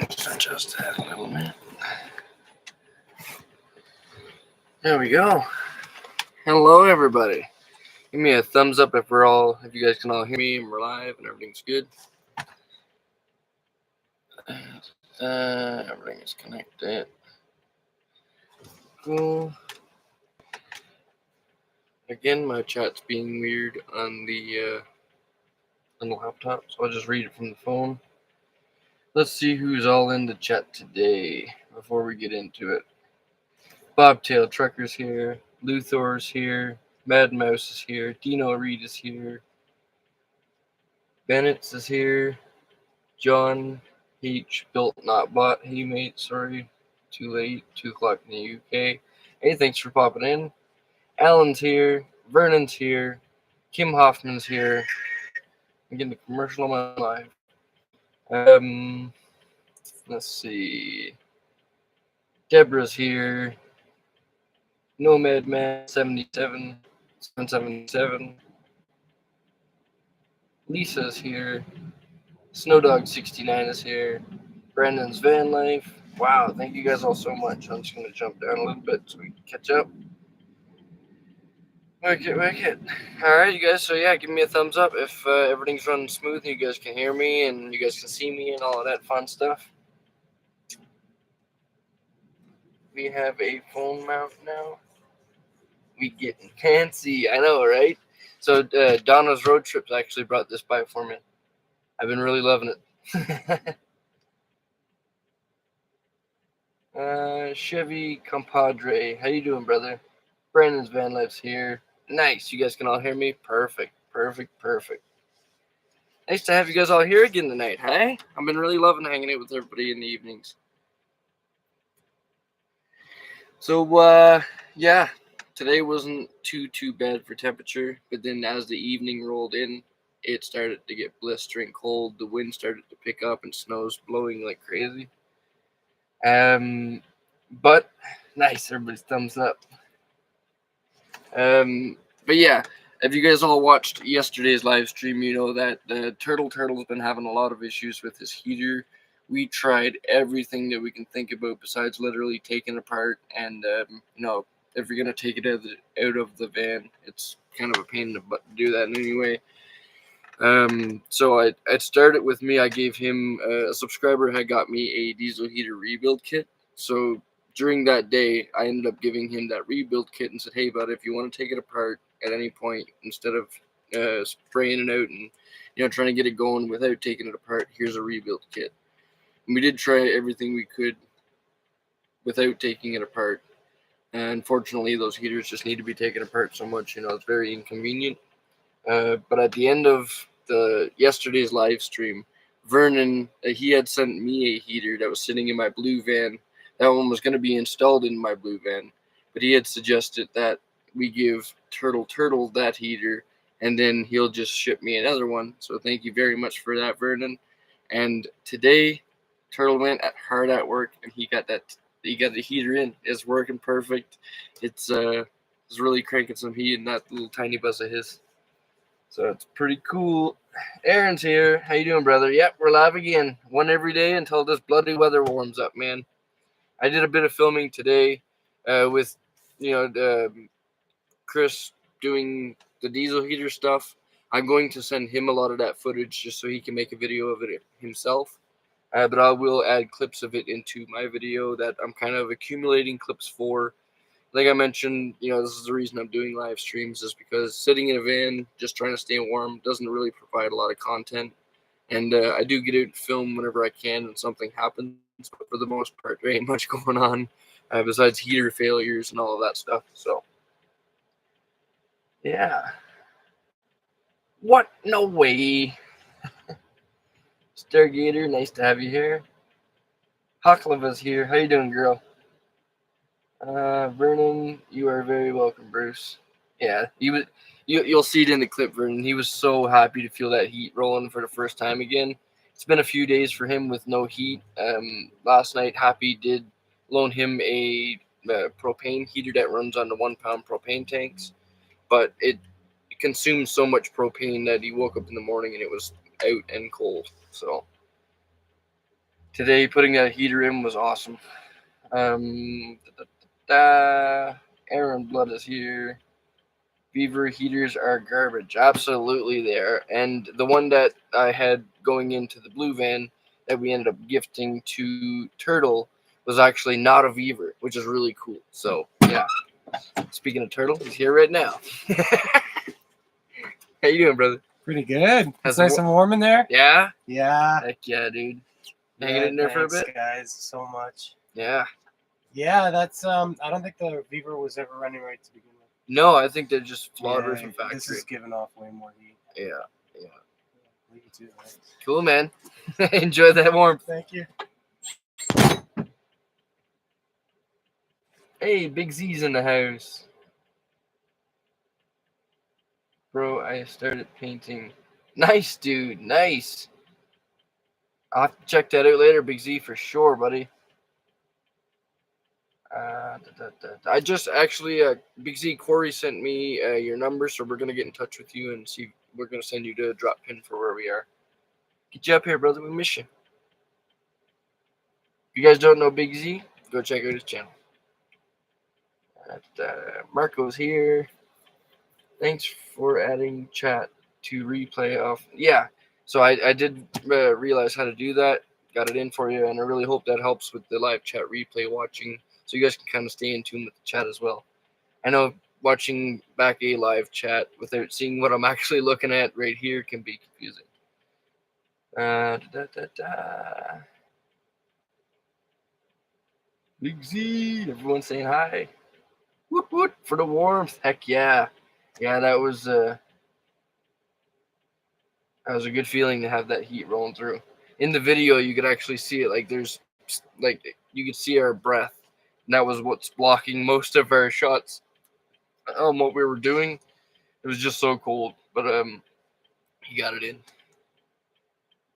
Just adjust that a little bit. There we go. Hello, everybody. Give me a thumbs up if you guys can all hear me and we're live and everything's good. Everything is connected. Cool. Again, my chat's being weird on the laptop, so I'll just read it from the phone. Let's see who's all in the chat today before we get into it. Bobtail Trucker's here. Luthor's here. Mad Mouse is here. Dino Reed is here. Bennett's is here. John H. Built Not Bought. Hey mate, sorry. Too late. 2 o'clock in the UK. Hey, thanks for popping in. Alan's here. Vernon's here. Kim Hoffman's here. I'm getting a commercial on my live. Let's see. Deborah's here. Nomad Man 77. 777. Lisa's here. Snowdog69 is here. Brandon's Vanlife. Wow, thank you guys all so much. I'm just going to jump down a little bit so we can catch up. Wicked. Alright, you guys, so yeah, give me a thumbs up if everything's running smooth and you guys can hear me and you guys can see me and all of that fun stuff. We have a phone mount now. We getting fancy, I know, right? So Donna's Road Trips actually brought this by for me. I've been really loving it. Chevy Compadre, how you doing, brother? Brandon's Vanlife's here. Nice, you guys can all hear me? Perfect. Nice to have you guys all here again tonight, hey? I've been really loving hanging out with everybody in the evenings. So, yeah, today wasn't too bad for temperature, but then as the evening rolled in, it started to get blistering cold. The wind started to pick up and snow's blowing like crazy. But nice, everybody's thumbs up. But yeah, if you guys all watched yesterday's live stream, you know that Turtle's been having a lot of issues with his heater. We tried everything that we can think about besides literally taking it apart. And if you're gonna take it out of the van, it's kind of a pain in the butt to do that anyway. So I started with me. I gave him a subscriber had got me a diesel heater rebuild kit. So during that day, I ended up giving him that rebuild kit and said, hey, bud, if you want to take it apart at any point, instead of spraying it out and trying to get it going without taking it apart, here's a rebuild kit. And we did try everything we could without taking it apart. And unfortunately, those heaters just need to be taken apart so much, it's very inconvenient. But at the end of yesterday's live stream, Vernon, he had sent me a heater that was sitting in my blue van. That one was going to be installed in my blue van, but he had suggested that we give Turtle that heater, and then he'll just ship me another one. So thank you very much for that, Vernon. And today, Turtle went hard at work, and he got the heater in. It's working perfect. It's really cranking some heat in that little tiny bus of his. So it's pretty cool. Aaron's here. How you doing, brother? Yep, we're live again. One every day until this bloody weather warms up, man. I did a bit of filming today with, Chris doing the diesel heater stuff. I'm going to send him a lot of that footage just so he can make a video of it himself. But I will add clips of it into my video that I'm kind of accumulating clips for. Like I mentioned, this is the reason I'm doing live streams, is because sitting in a van, just trying to stay warm, doesn't really provide a lot of content. And I do get out and film whenever I can when something happens, but for the most part, there ain't much going on besides heater failures and all of that stuff. So, yeah. What? No way. Stargator, nice to have you here. Huckleva's here. How you doing, girl? Vernon, you are very welcome, Bruce. Yeah, you'll see it in the clip, Vernon. He was so happy to feel that heat rolling for the first time again. It's been a few days for him with no heat. Last night, Happy did loan him a propane heater that runs on the 1 pound propane tanks, but it consumed so much propane that he woke up in the morning and it was out and cold. So today putting that heater in was awesome. Aaron Blood is here. Beaver heaters are garbage. Absolutely, they are. And the one that I had going into the blue van that we ended up gifting to Turtle was actually not a Beaver, which is really cool. So yeah. Speaking of Turtle, he's here right now. How you doing, brother? Pretty good. It's nice and warm in there. Yeah. Yeah. Heck yeah, dude. Hanging in there for a bit. Guys, so much. Yeah. Yeah, that's I don't think the Beaver was ever running right to begin with. No, I think they're just flawed from factory. This is giving off way more heat. Yeah. Me too. Right? Cool, man. Enjoy that warmth. Thank you. Hey, Big Z's in the house. Bro, I started painting. Nice, dude. Nice. I'll have to check that out later, Big Z, for sure, buddy. I just actually, Big Z, Corey sent me your number, so we're going to get in touch with you and see. We're going to send you to a drop pin for where we are. Get you up here, brother. We miss you. If you guys don't know Big Z, go check out his channel. Marco's here. Thanks for adding chat to replay off. Yeah, so I did realize how to do that. Got it in for you, and I really hope that helps with the live chat replay watching, so you guys can kind of stay in tune with the chat as well. I know watching back a live chat without seeing what I'm actually looking at right here can be confusing. Big Z, everyone saying hi. Woot woot for the warmth. Heck yeah. Yeah, that was a good feeling to have that heat rolling through. In the video, you could actually see it. Like there's like you could see our breath, and that was what's blocking most of our shots. What we were doing, it was just so cold. But he got it in.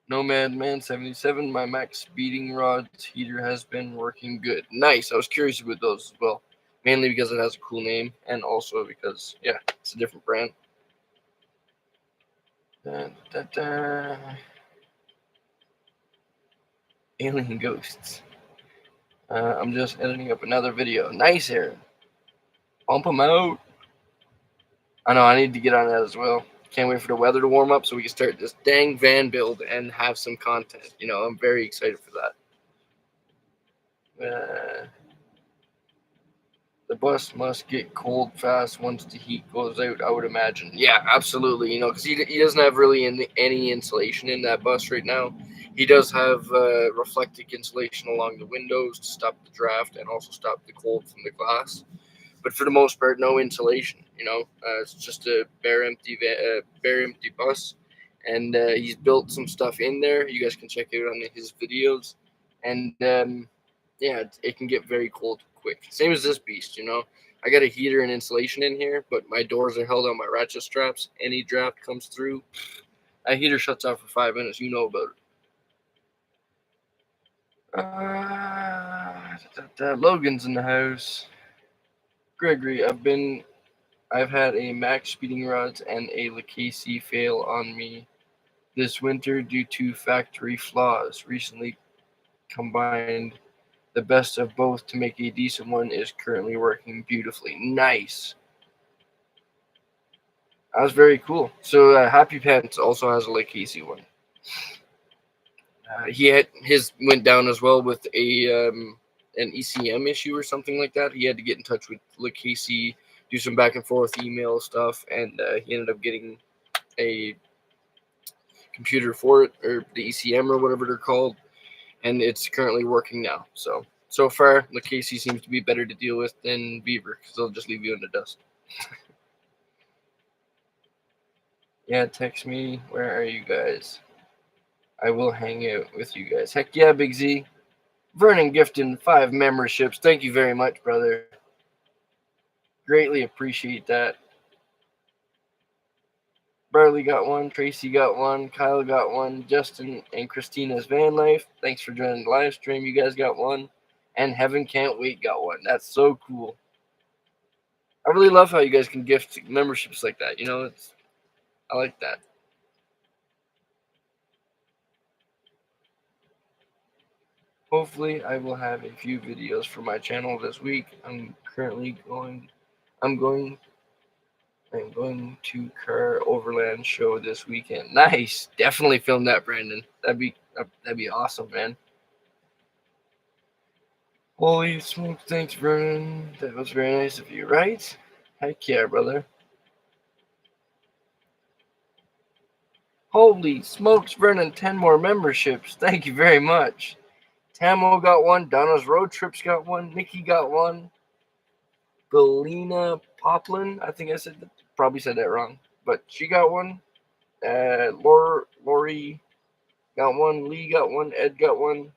Nomad Man 77, my max beating rods heater has been working good. Nice. I was curious about those as well, mainly because it has a cool name, and also because it's a different brand. Alien ghosts. I'm just editing up another video. Nice, Aaron. Bump them out. I know, I need to get on that as well. Can't wait for the weather to warm up so we can start this dang van build and have some content. You know, I'm very excited for that. The bus must get cold fast once the heat goes out, I would imagine. Yeah, absolutely. You know, because he doesn't have really any insulation in that bus right now. He does have reflective insulation along the windows to stop the draft and also stop the cold from the glass. But for the most part, no insulation. You know, it's just a bare empty bus, and he's built some stuff in there. You guys can check out on his videos, and it can get very cold quick. Same as this beast. You know, I got a heater and insulation in here, but my doors are held on my ratchet straps. Any draft comes through, that heater shuts off for 5 minutes. You know about it. Logan's in the house. Gregory, I've had a max speeding rods and a Lucchese fail on me this winter due to factory flaws. Recently combined the best of both to make a decent one is currently working beautifully. Nice. That was very cool. So Happy Pants also has a Lucchese one. His went down as well with an ECM issue or something like that. He had to get in touch with Lucchese, do some back and forth email stuff, and he ended up getting a computer for it, or the ECM or whatever they're called, and it's currently working now. So far, Lucchese seems to be better to deal with than Beaver, because they'll just leave you in the dust. Yeah, text me. Where are you guys? I will hang out with you guys. Heck yeah, Big Z. Vernon gifted 5 memberships. Thank you very much, brother. Greatly appreciate that. Barley got one. Tracy got one. Kyle got one. Justin and Christina's Vanlife. Thanks for joining the live stream. You guys got one. And Heaven Can't Wait got one. That's so cool. I really love how you guys can gift memberships like that. You know, I like that. Hopefully, I will have a few videos for my channel this week. I'm going to Car Overland show this weekend. Nice, definitely film that, Brandon. That'd be awesome, man. Holy smoke, thanks, Vernon. That was very nice of you, right? Heck yeah, brother. Holy smokes, Vernon, 10 more memberships. Thank you very much. Tamo got one. Donna's Road Trips got one. Nikki got one. Belina Poplin, I think I probably said that wrong, but she got one. Lori got one. Lee got one. Ed got one.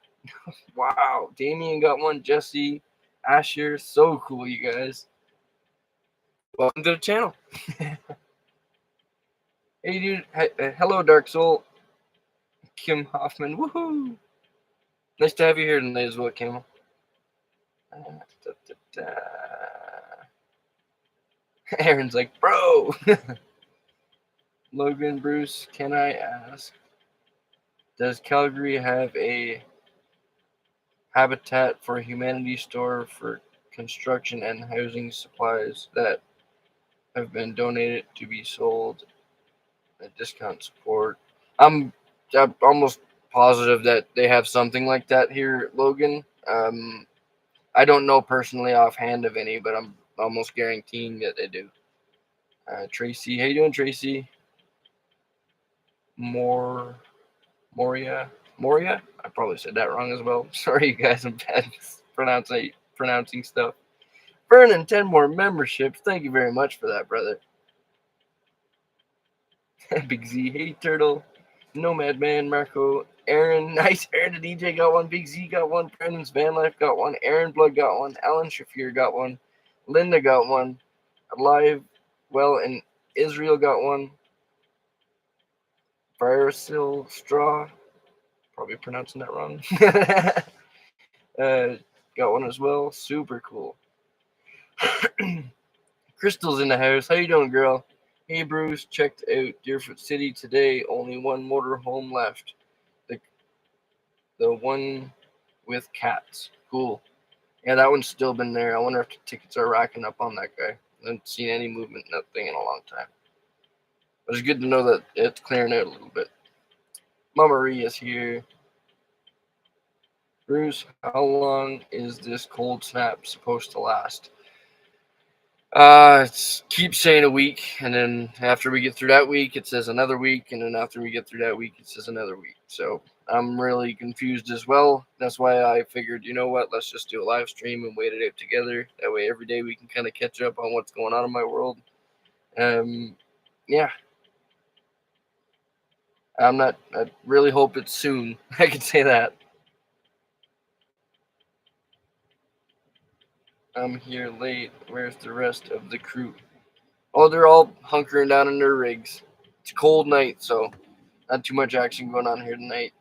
Wow. Damien got one. Jesse, Asher, so cool, you guys. Welcome to the channel. Hey, dude. Hello, Dark Soul. Kim Hoffman. Woohoo. Nice to have you here tonight as well, Kim. Aaron's like, bro. Logan, Bruce, can I ask, does Calgary have a Habitat for Humanity store for construction and housing supplies that have been donated to be sold at discount support? I'm almost positive that they have something like that here, Logan. I don't know personally offhand of any, but I'm almost guaranteeing that they do. Tracy, how you doing, Tracy? Moria. I probably said that wrong as well. Sorry, you guys. I'm bad pronouncing stuff. Vernon, 10 more memberships. Thank you very much for that, brother. Big Z, hey Turtle, Nomad Man, Marco, Aaron, nice. Aaron the DJ got one. Big Z got one. Brandon's Vanlife got one. Aaron Blood got one. Alan Shafir got one. Linda got one. Alive, well, and Israel got one. Briarsil Straw, probably pronouncing that wrong. Got one as well. Super cool. Crystal's in the house. How you doing, girl? Hey, Bruce. Checked out Deerfoot City today. Only one motorhome left. The one with cats. Cool. Yeah, that one's still been there. I wonder if the tickets are racking up on that guy. I haven't seen any movement in that thing in a long time. But it's good to know that it's clearing out a little bit. Mama Marie is here. Bruce, how long is this cold snap supposed to last? Keep saying a week, and then after we get through that week, it says another week, and then after we get through that week, it says another week. So I'm really confused as well. That's why I figured, you know what, let's just do a live stream and wait it out together. That way, every day we can kind of catch up on what's going on in my world. Yeah. I really hope it's soon. I can say that. I'm here late. Where's the rest of the crew? Oh, they're all hunkering down in their rigs. It's a cold night, so not too much action going on here tonight.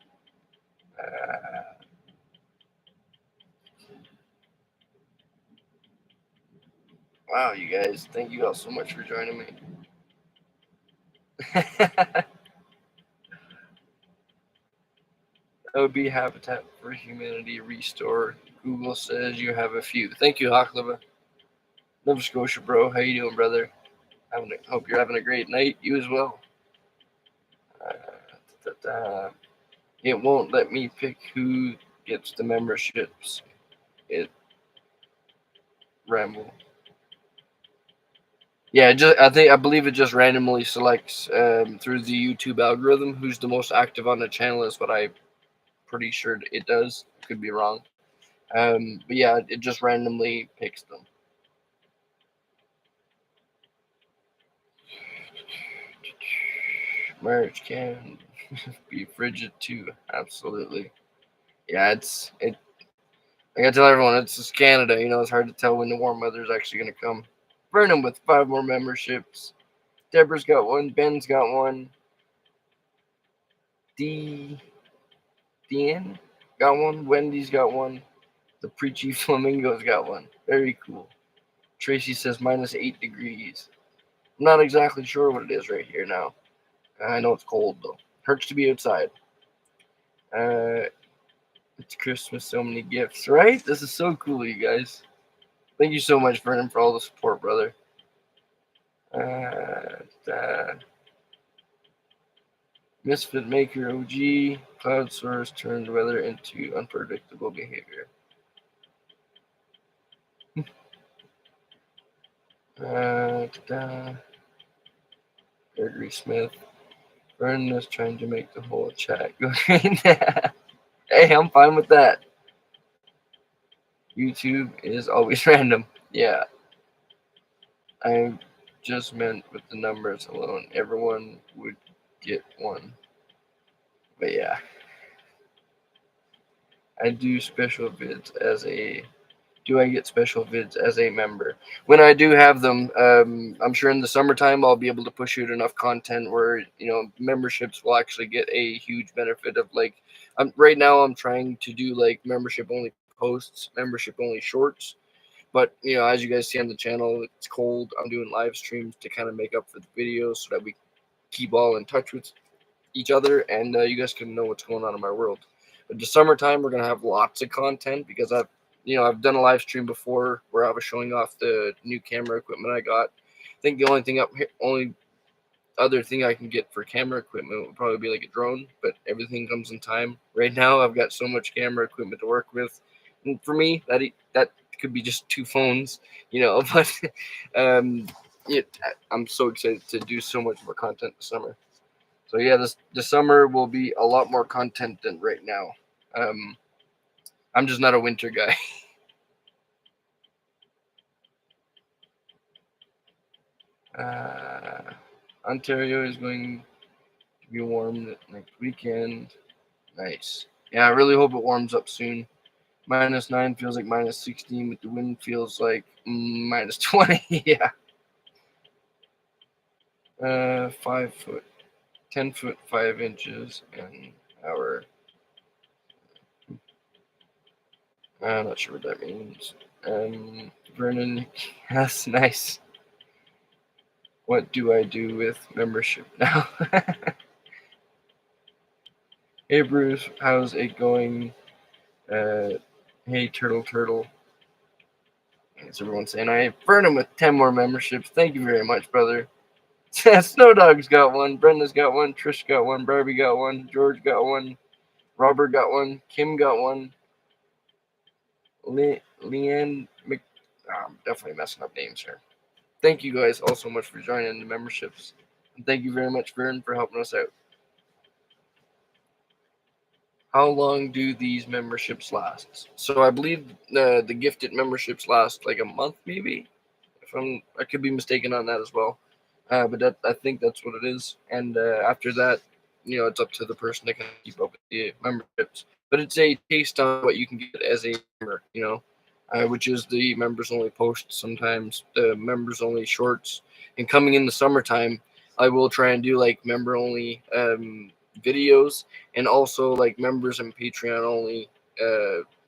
Wow, you guys. Thank you all so much for joining me. That would be Habitat for Humanity Restore. Google says you have a few. Thank you, Hawkleva. Nova Scotia, bro. How you doing, brother? Hope you're having a great night. You as well. It won't let me pick who gets the memberships. It ramble. Yeah, I believe it just randomly selects through the YouTube algorithm who's the most active on the channel. Is what I'm pretty sure it does. Could be wrong. But yeah, it just randomly picks them. Marriage can be frigid too. Absolutely. Yeah, it. I gotta tell everyone, it's just Canada. You know, it's hard to tell when the warm weather is actually gonna come. Vernon with 5 more memberships. Deborah's got one. Ben's got one. Deanne got one. Wendy's got one. The Preachy Flamingo's got one. Very cool. Tracy says -8 degrees. I'm not exactly sure what it is right here now. I know it's cold though. Hurts to be outside. It's Christmas, so many gifts, right? This is so cool, you guys. Thank you so much, Vernon, for all the support, brother. Misfit Maker OG, Cloud Source turns weather into unpredictable behavior. Gregory Smith. Vernon is trying to make the whole chat go green. Hey, I'm fine with that. YouTube is always random. Yeah. I just meant with the numbers alone, everyone would get one. But yeah. I do special vids as a. Do I get special vids as a member? When I do have them, I'm sure in the summertime I'll be able to push out enough content where memberships will actually get a huge benefit of like. Right now I'm trying to do like membership only posts, membership only shorts. But as you guys see on the channel, it's cold. I'm doing live streams to kind of make up for the videos so that we keep all in touch with each other and you guys can know what's going on in my world. But the summertime, we're gonna have lots of content because I've done a live stream before where I was showing off the new camera equipment I got. I think the only other thing I can get for camera equipment would probably be like a drone, but everything comes in time. Right now, I've got so much camera equipment to work with, and for me, that could be just two phones, But um, I'm so excited to do so much more content this summer. So yeah, this summer will be a lot more content than right now. Um, I'm just not a winter guy. Ontario is going to be warm next weekend. Nice. Yeah, I really hope it warms up soon. -9 feels like -16, but the wind feels like -20. Yeah. 5 foot, 10 foot 5 inches an hour. I'm not sure what that means. Vernon, that's nice. What do I do with membership now? Hey Bruce, how's it going? Hey Turtle. It's everyone saying I burn him with 10 more memberships. Thank you very much, brother. Snow Dog's got one, Brenda's got one, Trish got one, Barbie got one, George got one, Robert got one, Kim got one, Leanne I'm definitely messing up names here. Thank you guys all so much for joining the memberships. And thank you very much, Vern, for helping us out. How long do these memberships last? So I believe the gifted memberships last like a month, maybe. I could be mistaken on that as well, but I think that's what it is. And after that, it's up to the person to kind of keep up with the memberships. But it's a taste on what you can get as a member, which is the members only posts, sometimes the members only shorts. And coming in the summertime, I will try and do like member only videos and also like members and Patreon only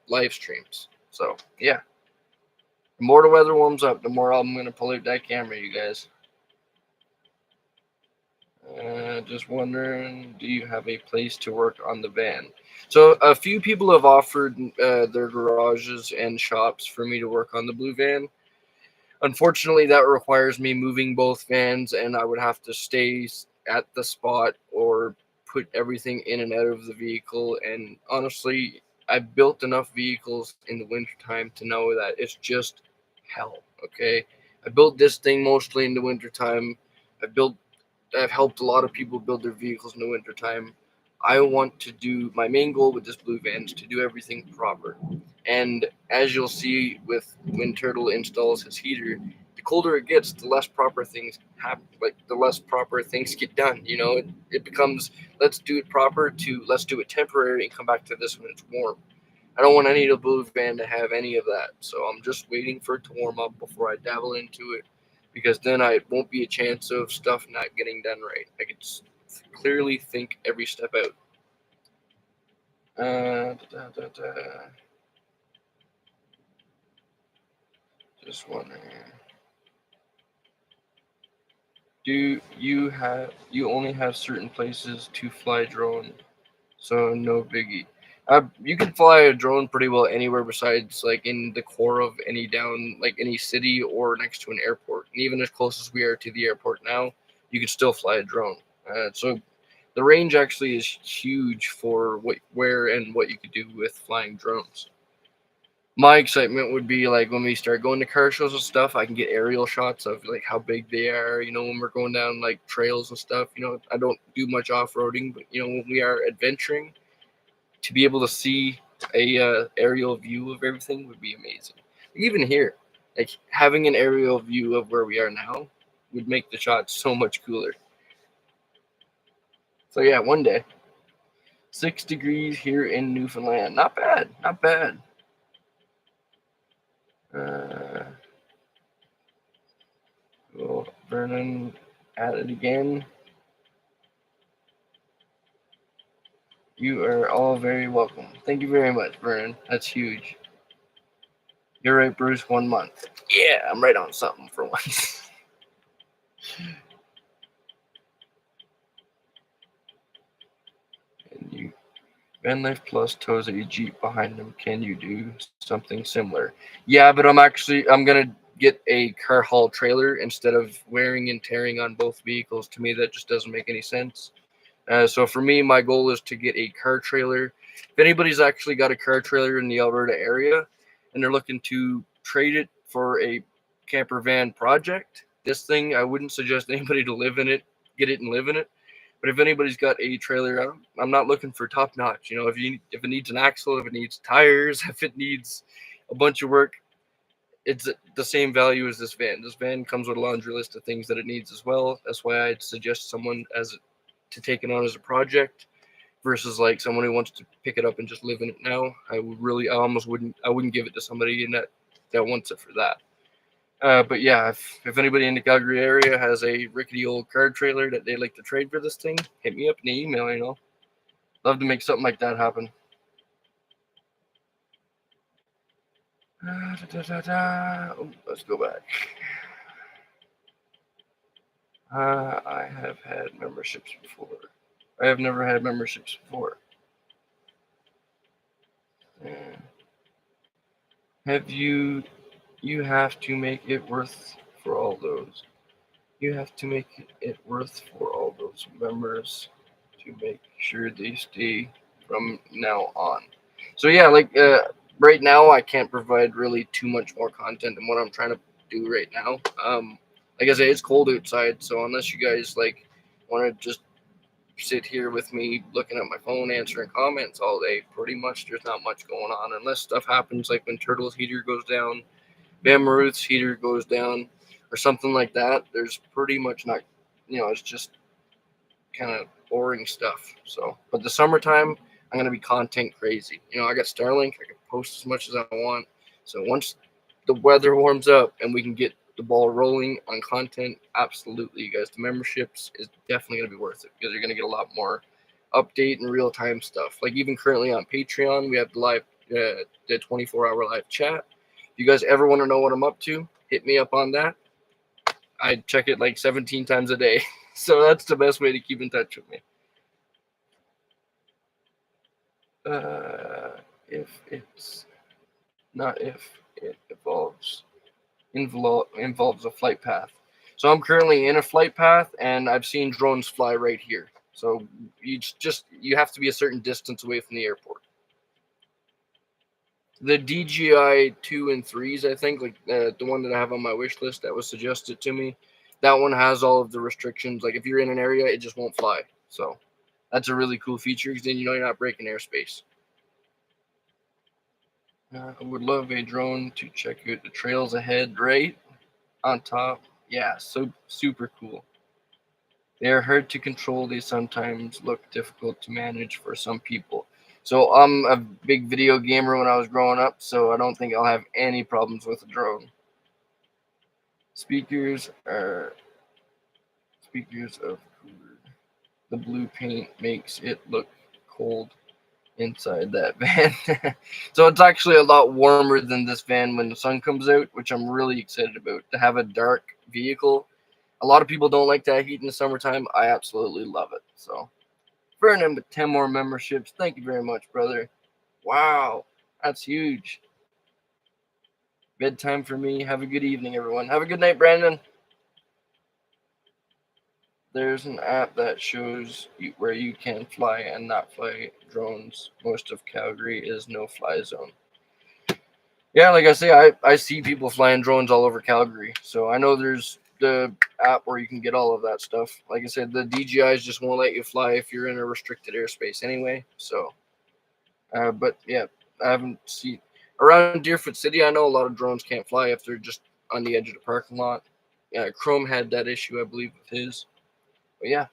live streams. So yeah. The more the weather warms up, the more I'm going to pull out that camera, you guys. Just wondering, do you have a place to work on the van? So a few people have offered their garages and shops for me to work on the blue van. Unfortunately, that requires me moving both vans, and I would have to stay at the spot or put everything in and out of the vehicle. And honestly, I built enough vehicles in the wintertime to know that it's just hell. Okay, I built this thing mostly in the wintertime. I've helped a lot of people build their vehicles in the wintertime. I want to do my main goal with this blue van is to do everything proper. And as you'll see with when Turtle installs his heater, the colder it gets, the less proper things happen. Like the less proper things get done. It becomes let's do it proper to let's do it temporary and come back to this when it's warm. I don't want any of the blue van to have any of that. So I'm just waiting for it to warm up before I dabble into it, because then I won't be a chance of stuff not getting done right. I could clearly think every step out. Just wondering. Do you only have certain places to fly drone? So no biggie. You can fly a drone pretty well anywhere besides like in the core of any city or next to an airport. And even as close as we are to the airport now, you can still fly a drone. So the range actually is huge for where and what you could do with flying drones. My excitement would be like when we start going to car shows and stuff, I can get aerial shots of like how big they are, when we're going down like trails and stuff. I don't do much off-roading, but when we are adventuring, to be able to see a aerial view of everything would be amazing. Even here, like having an aerial view of where we are now would make the shot so much cooler. So yeah, one day. 6 degrees here in Newfoundland. Not bad. Not bad. Well, Vernon at it again. You are all very welcome. Thank you very much, Vernon. That's huge. You're right, Bruce. 1 month. Yeah, I'm right on something for once. And you, Vanlife Plus tows a Jeep behind them. Can you do something similar? Yeah, but I'm gonna get a car haul trailer instead of wearing and tearing on both vehicles. To me, that just doesn't make any sense. So for me, my goal is to get a car trailer. If anybody's actually got a car trailer in the Alberta area and they're looking to trade it for a camper van project, this thing, I wouldn't suggest anybody to live in it, get it and live in it. But if anybody's got a trailer, I'm not looking for top notch. If it needs an axle, if it needs tires, if it needs a bunch of work, it's the same value as this van. This van comes with a laundry list of things that it needs as well. That's why I'd suggest someone to take it on as a project versus like someone who wants to pick it up and just live in it now. I wouldn't give it to somebody in that wants it for that. But yeah, if anybody in the Calgary area has a rickety old car trailer that they'd like to trade for this thing, hit me up in the email. Love to make something like that happen. Oh, let's go back. I have had memberships before. I have never had memberships before. Have you have to make it worth for all those. You have to make it worth for all those members to make sure they stay from now on. So yeah, right now I can't provide really too much more content than what I'm trying to do right now. Like I say, it's cold outside, so unless you guys want to just sit here with me looking at my phone answering comments all day, pretty much there's not much going on unless stuff happens like when Turtle's heater goes down, Van Maruth's heater goes down, or something like that. There's pretty much not, it's just kind of boring stuff. So, but the summertime, I'm gonna be content crazy. I got Starlink. I can post as much as I want. So once the weather warms up and we can get the ball rolling on content, absolutely, you guys. The memberships is definitely gonna be worth it because you're gonna get a lot more update and real time stuff. Like even currently on Patreon, we have the 24-hour live chat. If you guys ever want to know what I'm up to, hit me up on that. I check it like 17 times a day. So that's the best way to keep in touch with me. If it's not if it involves a flight path. So I'm currently in a flight path and I've seen drones fly right here. So you have to be a certain distance away from the airport. The DJI 2 and 3s, I think, like the one that I have on my wish list that was suggested to me, that one has all of the restrictions. Like if you're in an area, it just won't fly. So that's a really cool feature because then you're not breaking airspace. I would love a drone to check out the trails ahead, right on top. Yeah, so super cool. They are hard to control. They sometimes look difficult to manage for some people. So I'm a big video gamer when I was growing up, so I don't think I'll have any problems with a drone. Speakers of cooler. The blue paint makes it look cold inside that van. So it's actually a lot warmer than this van when the sun comes out, which I'm really excited about. To have a dark vehicle. A lot of people don't like that heat in the summertime. I absolutely love it. So Vernon with 10 more memberships. Thank you very much, brother. Wow, that's huge. Bedtime for me. Have a good evening, everyone. Have a good night, Brandon. There's an app that shows you where you can fly and not fly drones. Most of Calgary is no-fly zone. Yeah, like I say, I see people flying drones all over Calgary. So I know there's the app where you can get all of that stuff. Like I said, the DJIs just won't let you fly if you're in a restricted airspace anyway. So, but yeah, I haven't seen around Deerfoot City. I know a lot of drones can't fly if they're just on the edge of the parking lot. Yeah, Chrome had that issue, I believe, with his. But yeah,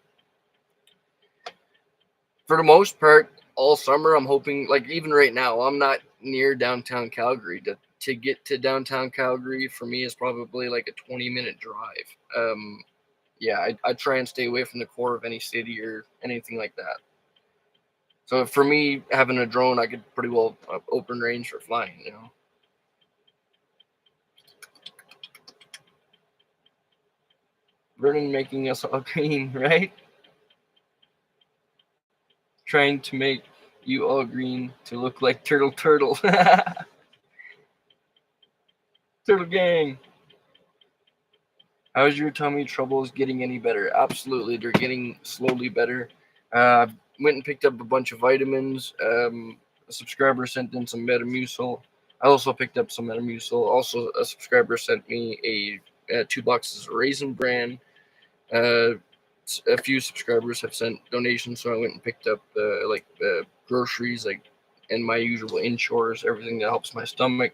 for the most part, all summer, I'm hoping, like even right now, I'm not near downtown Calgary. To get to downtown Calgary for me is probably like a 20-minute drive. Yeah, I try and stay away from the core of any city or anything like that. So for me, having a drone, I could pretty well open range for flying, you know. Vernon making us all green, right? Trying to make you all green to look like Turtle. Turtle gang. How's your tummy troubles getting any better? Absolutely, they're getting slowly better. Went and picked up a bunch of vitamins. A subscriber sent in some Metamucil. I also picked up some Metamucil. Also, a subscriber sent me a 2 boxes of Raisin Bran. Uh, a few subscribers have sent donations, so I went and picked up groceries, like and my usual inshores, everything that helps my stomach.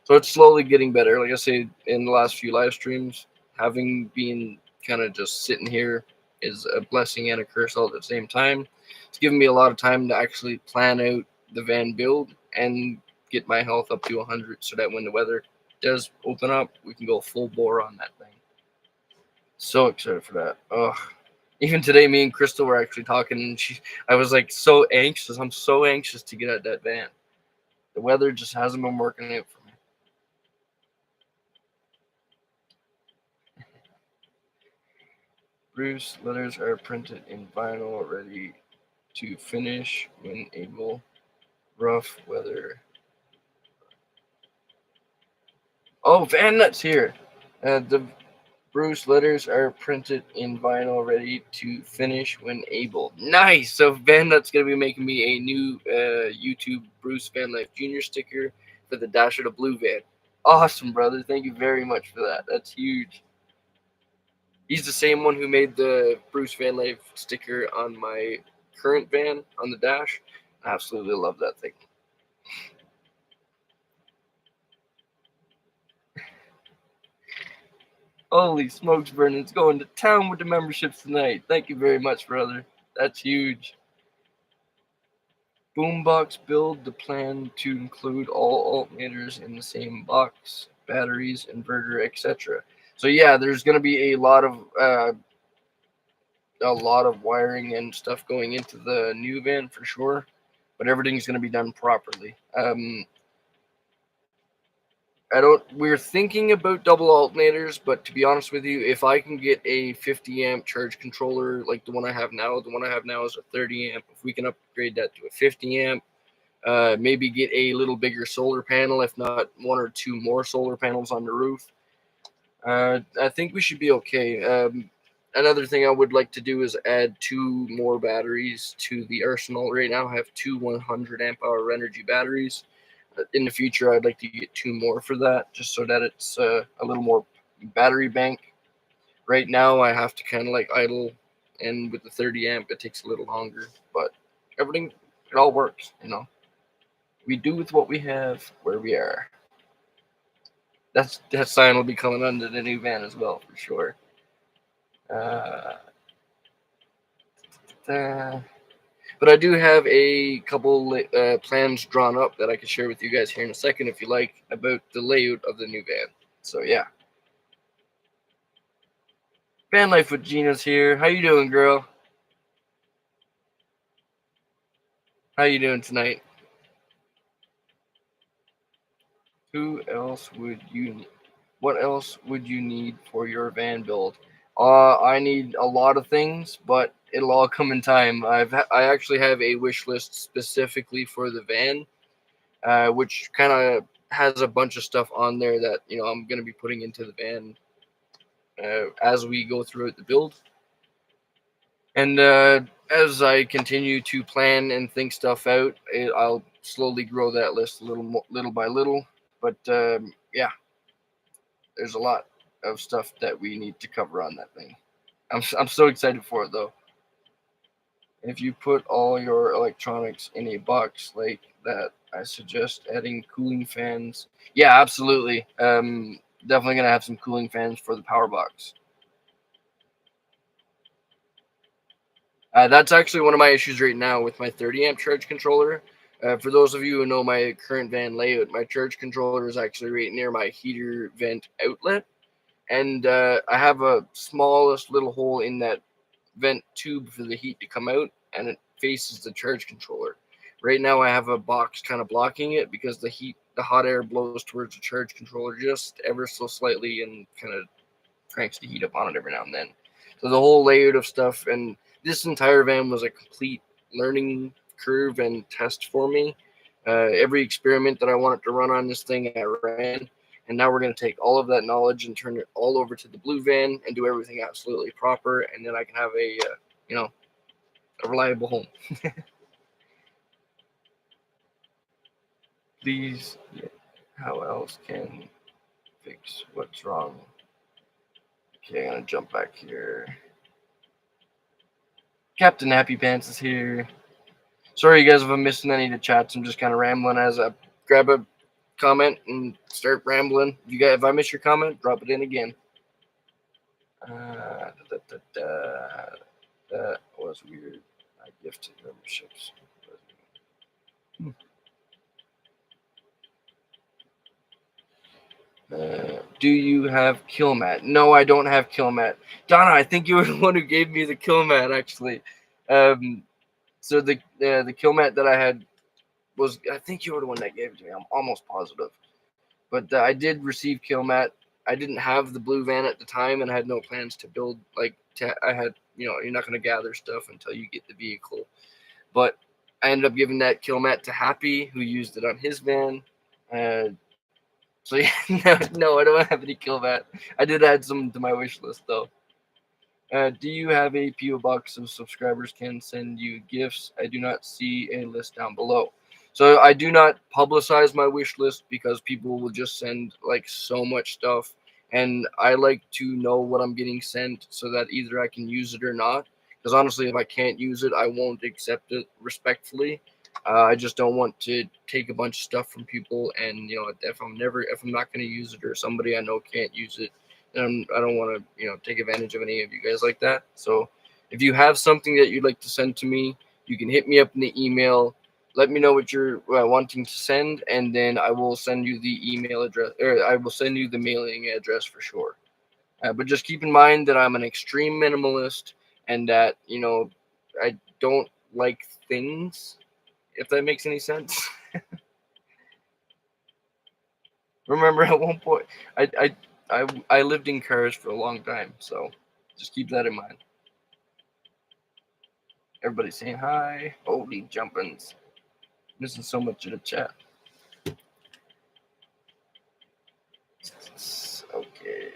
So it's slowly getting better. Like I say, in the last few live streams, having been kind of just sitting here is a blessing and a curse all at the same time. It's given me a lot of time to actually plan out the van build and get my health up to 100 so that when the weather does open up, we can go full bore on that thing. So excited for that. Ugh. Even today, me and Crystal were actually talking, and I was like so anxious. I'm so anxious to get out that van. The weather just hasn't been working out for me. Bruce, letters are printed in vinyl, ready to finish when able. Rough weather. Oh, Van Nuts here. The Bruce letters are printed in vinyl, ready to finish when able. Nice. So Van Nuts gonna be making me a new YouTube Bruce Van Life Jr. sticker for the Dash of the Blue van. Awesome, brother. Thank you very much for that. That's huge. He's the same one who made the Bruce Van Life sticker on my current van on the dash. I absolutely love that thing. Holy smokes, Brennan's going to town with the memberships tonight. Thank you very much, brother. That's huge. Boombox build, the plan to include all alternators in the same box, batteries, inverter, etc. So yeah, there's going to be a lot of wiring and stuff going into the new van for sure, but everything's going to be done properly. We're thinking about double alternators, but to be honest with you, if I can get a 50 amp charge controller like the one I have now is a 30 amp. If we can upgrade that to a 50 amp, maybe get a little bigger solar panel, if not one or two more solar panels on the roof. I think we should be okay. Another thing I would like to do is add 2 more batteries to the arsenal. Right now, I have 2 100 amp hour energy batteries. In the future, I'd like to get 2 more for that, just so that it's a little more battery bank. Right now, I have to kind of like idle, and with the 30 amp, it takes a little longer. But everything, it all works, you know. We do with what we have, where we are. That sign will be coming under the new van as well, for sure. But I do have a couple plans drawn up that I can share with you guys here in a second, if you like, about the layout of the new van. So yeah. Van Life with Gina's here. How you doing, girl? How you doing tonight? Who else would you need? What else would you need for your van build? I need a lot of things, but it'll all come in time. I actually have a wish list specifically for the van. which kind of has a bunch of stuff on there that I'm going to be putting into the van as we go through the build. And as I continue to plan and think stuff out, I'll slowly grow that list little by little. But yeah, there's a lot of stuff that we need to cover on that thing. I'm so excited for it though. If you put all your electronics in a box like that, I suggest adding cooling fans. Yeah, absolutely. Definitely gonna have some cooling fans for the power box. That's actually one of my issues right now with my 30 amp charge controller. For those of you who know my current van layout, my charge controller is actually right near my heater vent outlet. And I have a smallest little hole in that vent tube for the heat to come out, and it faces the charge controller. Right now I have a box kind of blocking it because the hot air blows towards the charge controller just ever so slightly and kind of cranks the heat up on it every now and then. So the whole layout of stuff, and this entire van was a complete learning curve and test for me. Every experiment that I wanted to run on this thing, I ran. And now we're going to take all of that knowledge and turn it all over to the blue van and do everything absolutely proper. And then I can have a reliable home. Please, how else can fix what's wrong? Okay, I'm going to jump back here. Captain Happy Pants is here. Sorry, you guys, if I'm missing any of the chats. I'm just kind of rambling as I grab a comment and start rambling. If I miss your comment, drop it in again. That was weird. I gifted memberships. Do you have kill mat? No, I don't have kill mat. Donna, I think you were the one who gave me the kill mat, actually. So the kill mat that I had was, I think you were the one that gave it to me. I'm almost positive. But I did receive kill mat. I didn't have the blue van at the time, and I had no plans to build. I had, you're not going to gather stuff until you get the vehicle. But I ended up giving that kill mat to Happy, who used it on his van. So yeah, no, I don't have any kill mat. I did add some to my wish list though. Do you have a PO box so subscribers can send you gifts? I do not see a list down below. So I do not publicize my wish list because people will just send so much stuff, and I like to know what I'm getting sent so that either I can use it or not. Because honestly, if I can't use it, I won't accept it respectfully. I just don't want to take a bunch of stuff from people, and if I'm not going to use it, or somebody I know can't use it, then I don't want to take advantage of any of you guys like that. So if you have something that you'd like to send to me, you can hit me up in the email. Let me know what you're wanting to send, and then I will send you the email address, or I will send you the mailing address for sure. But just keep in mind that I'm an extreme minimalist, and that I don't like things, if that makes any sense. Remember, at one point, I lived in cars for a long time, so just keep that in mind. Everybody saying hi. Holy jumpins'. Missing so much of the chat. Okay.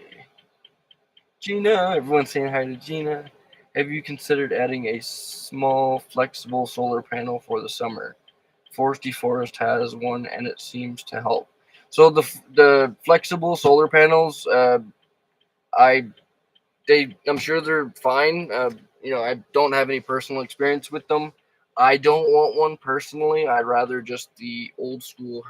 Gina, everyone's saying hi to Gina. Have you considered adding a small flexible solar panel for the summer? Foresty Forest has one, and it seems to help. So the flexible solar panels, I'm sure they're fine. I don't have any personal experience with them. I don't want one personally. I'd rather just the old school,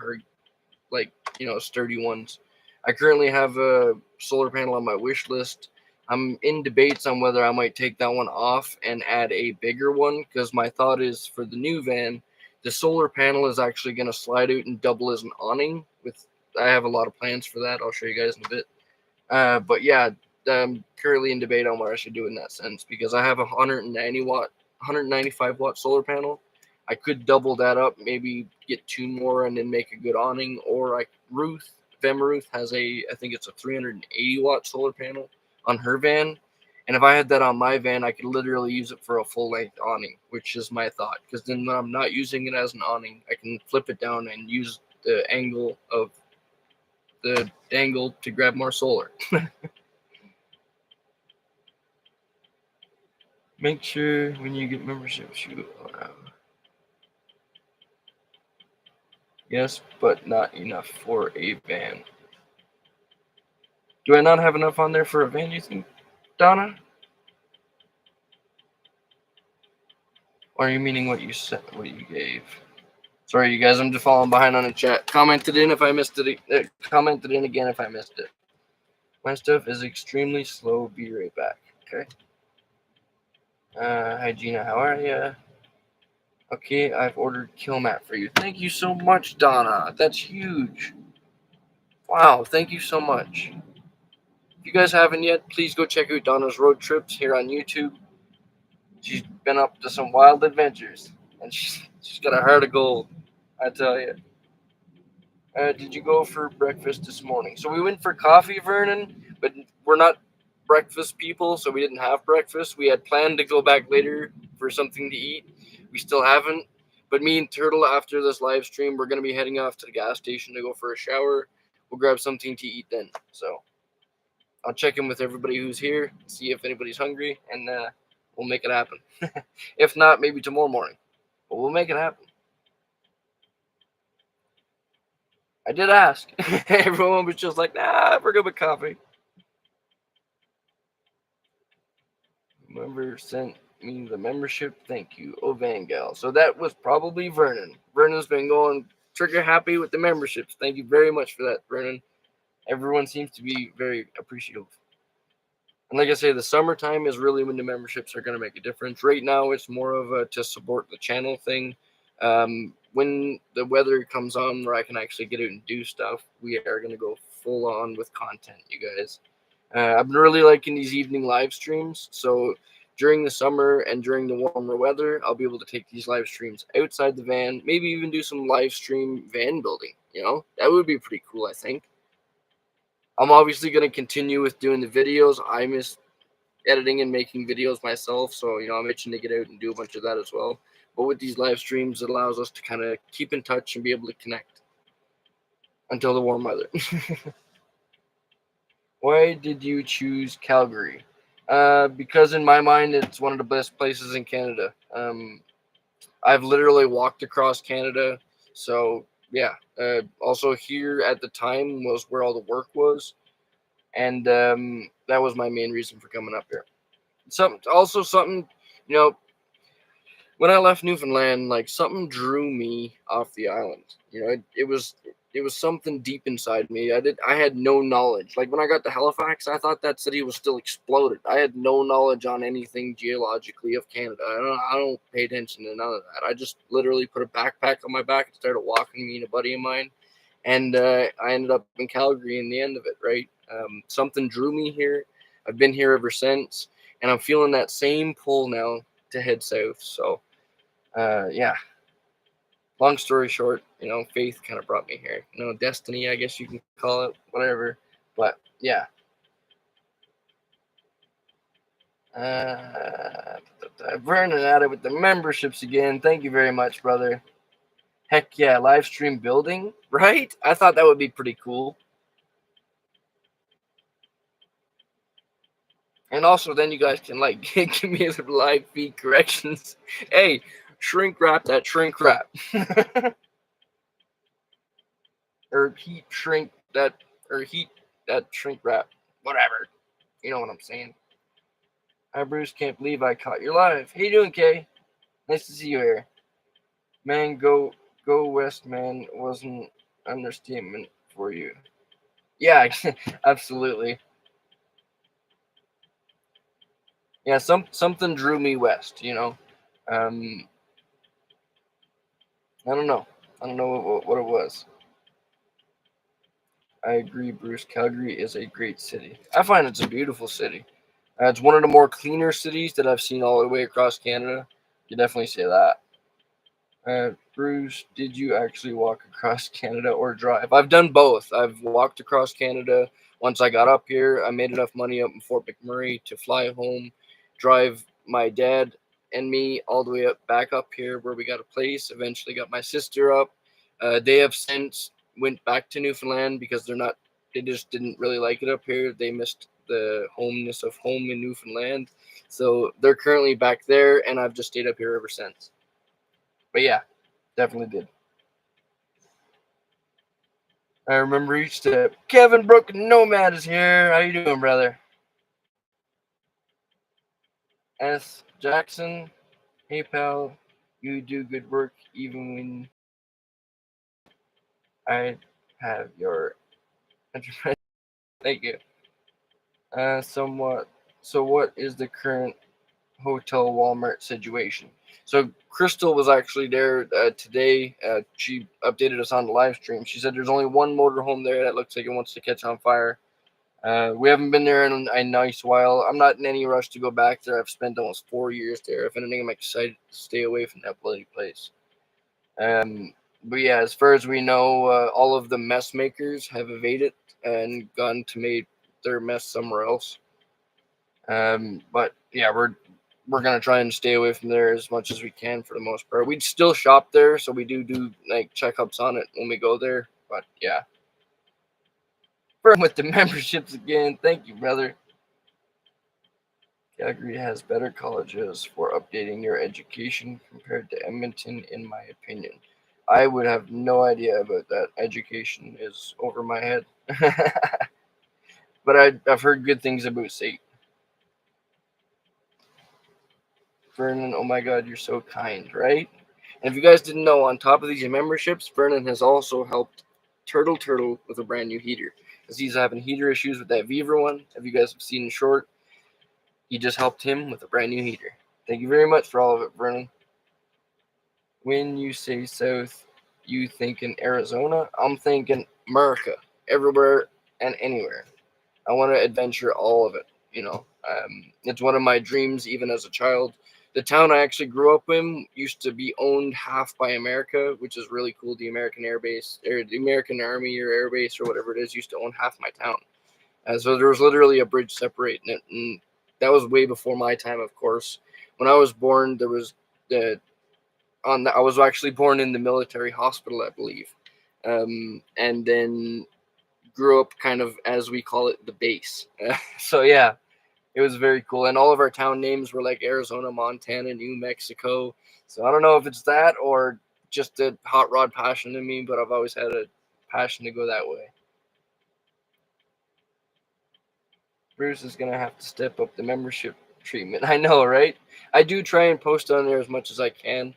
sturdy ones. I currently have a solar panel on my wish list. I'm in debates on whether I might take that one off and add a bigger one, because my thought is for the new van, the solar panel is actually going to slide out and double as an awning. I have a lot of plans for that. I'll show you guys in a bit. But yeah, I'm currently in debate on what I should do in that sense, because I have a 195 watt solar panel. I could double that up, maybe get two more, and then make a good awning. Or Ruth has I think it's a 380 watt solar panel on her van. And if I had that on my van, I could literally use it for a full length awning, which is my thought. Because then when I'm not using it as an awning, I can flip it down and use the angle of the dangle to grab more solar. Make sure when you get memberships you allow. Yes, but not enough for a van. Do I not have enough on there for a van, you think, Donna? Or are you meaning what you said, what you gave? Sorry, you guys, I'm just falling behind on the chat. Commented in if I missed it. Commented in again if I missed it. My stuff is extremely slow. Be right back. Okay. Hi, Gina. How are you? Okay, I've ordered kill mat for you. Thank you so much, Donna. That's huge. Wow, thank you so much. If you guys haven't yet, please go check out Donna's road trips here on YouTube. She's been up to some wild adventures, and she's got a heart of gold, I tell you. Did you go for breakfast this morning? So we went for coffee, Vernon, but we're not breakfast people, so we didn't have breakfast. We had planned to go back later for something to eat. We still haven't. But me and Turtle, after this live stream, we're going to be heading off to the gas station to go for a shower. We'll grab something to eat then. So I'll check in with everybody who's here, see if anybody's hungry, and we'll make it happen. If not, maybe tomorrow morning. But we'll make it happen. I did ask. Everyone was just like, nah, we're good with coffee. Whoever sent me the membership, thank you. Oh, Vangal. So that was probably Vernon. Vernon's been going trigger happy with the memberships. Thank you very much for that, Vernon. Everyone seems to be very appreciative. And like I say, the summertime is really when the memberships are going to make a difference. Right now, it's more of a to support the channel thing. When the weather comes on where I can actually get out and do stuff, we are going to go full on with content, you guys. I've been really liking these evening live streams. So during the summer and during the warmer weather, I'll be able to take these live streams outside the van, maybe even do some live stream van building. You know, that would be pretty cool, I think. I'm obviously going to continue with doing the videos. I miss editing and making videos myself, so I'm itching to get out and do a bunch of that as well. But with these live streams, it allows us to kind of keep in touch and be able to connect until the warm weather. Why did you choose Calgary? Because in my mind, it's one of the best places in Canada. I've literally walked across Canada, so yeah. Also here at the time was where all the work was, and that was my main reason for coming up here. Something, when I left Newfoundland, like something drew me off the island. It was something deep inside me. I had no knowledge. Like when I got to Halifax, I thought that city was still exploded. I had no knowledge on anything geologically of Canada. I don't pay attention to none of that. I just literally put a backpack on my back and started walking, me and a buddy of mine, and I ended up in Calgary in the end of it. Right, something drew me here. I've been here ever since, and I'm feeling that same pull now to head south. So, yeah. Long story short, faith kind of brought me here. Destiny, I guess you can call it, whatever. But yeah. Vernon at it with the memberships again. Thank you very much, brother. Heck yeah, live stream building, right? I thought that would be pretty cool. And also, then you guys can give me the live feed corrections. Hey, shrink wrap that shrink wrap. Or heat that shrink wrap. Whatever. You know what I'm saying. Hi, Bruce. Can't believe I caught you live. How you doing, Kay? Nice to see you here. Man, go west, man. Wasn't understatement for you. Yeah, absolutely. Yeah, something drew me west. I don't know. I don't know what it was. I agree, Bruce. Calgary is a great city. I find it's a beautiful city. It's one of the more cleaner cities that I've seen all the way across Canada. You definitely say that. Bruce, did you actually walk across Canada or drive? I've done both. I've walked across Canada. Once I got up here, I made enough money up in Fort McMurray to fly home, drive my dad and me all the way back up here where we got a place. Eventually got my sister up. They have since went back to Newfoundland because they just didn't really like it up here. They missed the homeness of home in Newfoundland. So they're currently back there, and I've just stayed up here ever since. But yeah, definitely did. I remember each step. Kevin Broken Nomad is here. How you doing, brother? S. Jackson. Hey, pal. You do good work even when I have your enterprise. Thank you. Somewhat. So, what is the current hotel Walmart situation? So, Crystal was actually there today. She updated us on the live stream. She said there's only one motorhome there that looks like it wants to catch on fire. We haven't been there in a nice while. I'm not in any rush to go back there. I've spent almost 4 years there. If anything, I'm excited to stay away from that bloody place. But yeah, as far as we know, all of the mess makers have evaded and gone to make their mess somewhere else. But yeah, we're gonna try and stay away from there as much as we can for the most part. We'd still shop there, so we do like checkups on it when we go there. But yeah, with the memberships again. Thank you, brother. Calgary has better colleges for updating your education compared to Edmonton, in my opinion. I would have no idea about that. Education is over my head. But I've heard good things about SAIT. Vernon, oh my god, you're so kind, right? And if you guys didn't know, on top of these memberships, Vernon has also helped Turtle with a brand new heater. Because he's having heater issues with that Viver one. If you guys have seen short, he just helped him with a brand new heater. Thank you very much for all of it, Vernon. When you say South, you think in Arizona? I'm thinking America, everywhere and anywhere. I want to adventure all of it. It's one of my dreams, even as a child. The town I actually grew up in used to be owned half by America, which is really cool. The American Air Base, or the American Army or Air Base, or whatever it is, used to own half my town. So there was literally a bridge separating it, and that was way before my time, of course. When I was born, there was the I was actually born in the military hospital, I believe, and then grew up kind of as we call it the base. So yeah, it was very cool, and all of our town names were like Arizona, Montana, New Mexico. So I don't know if it's that or just a hot rod passion in me, but I've always had a passion to go that way. Bruce is gonna have to step up the membership treatment. I know, right? I do try and post on there as much as I can.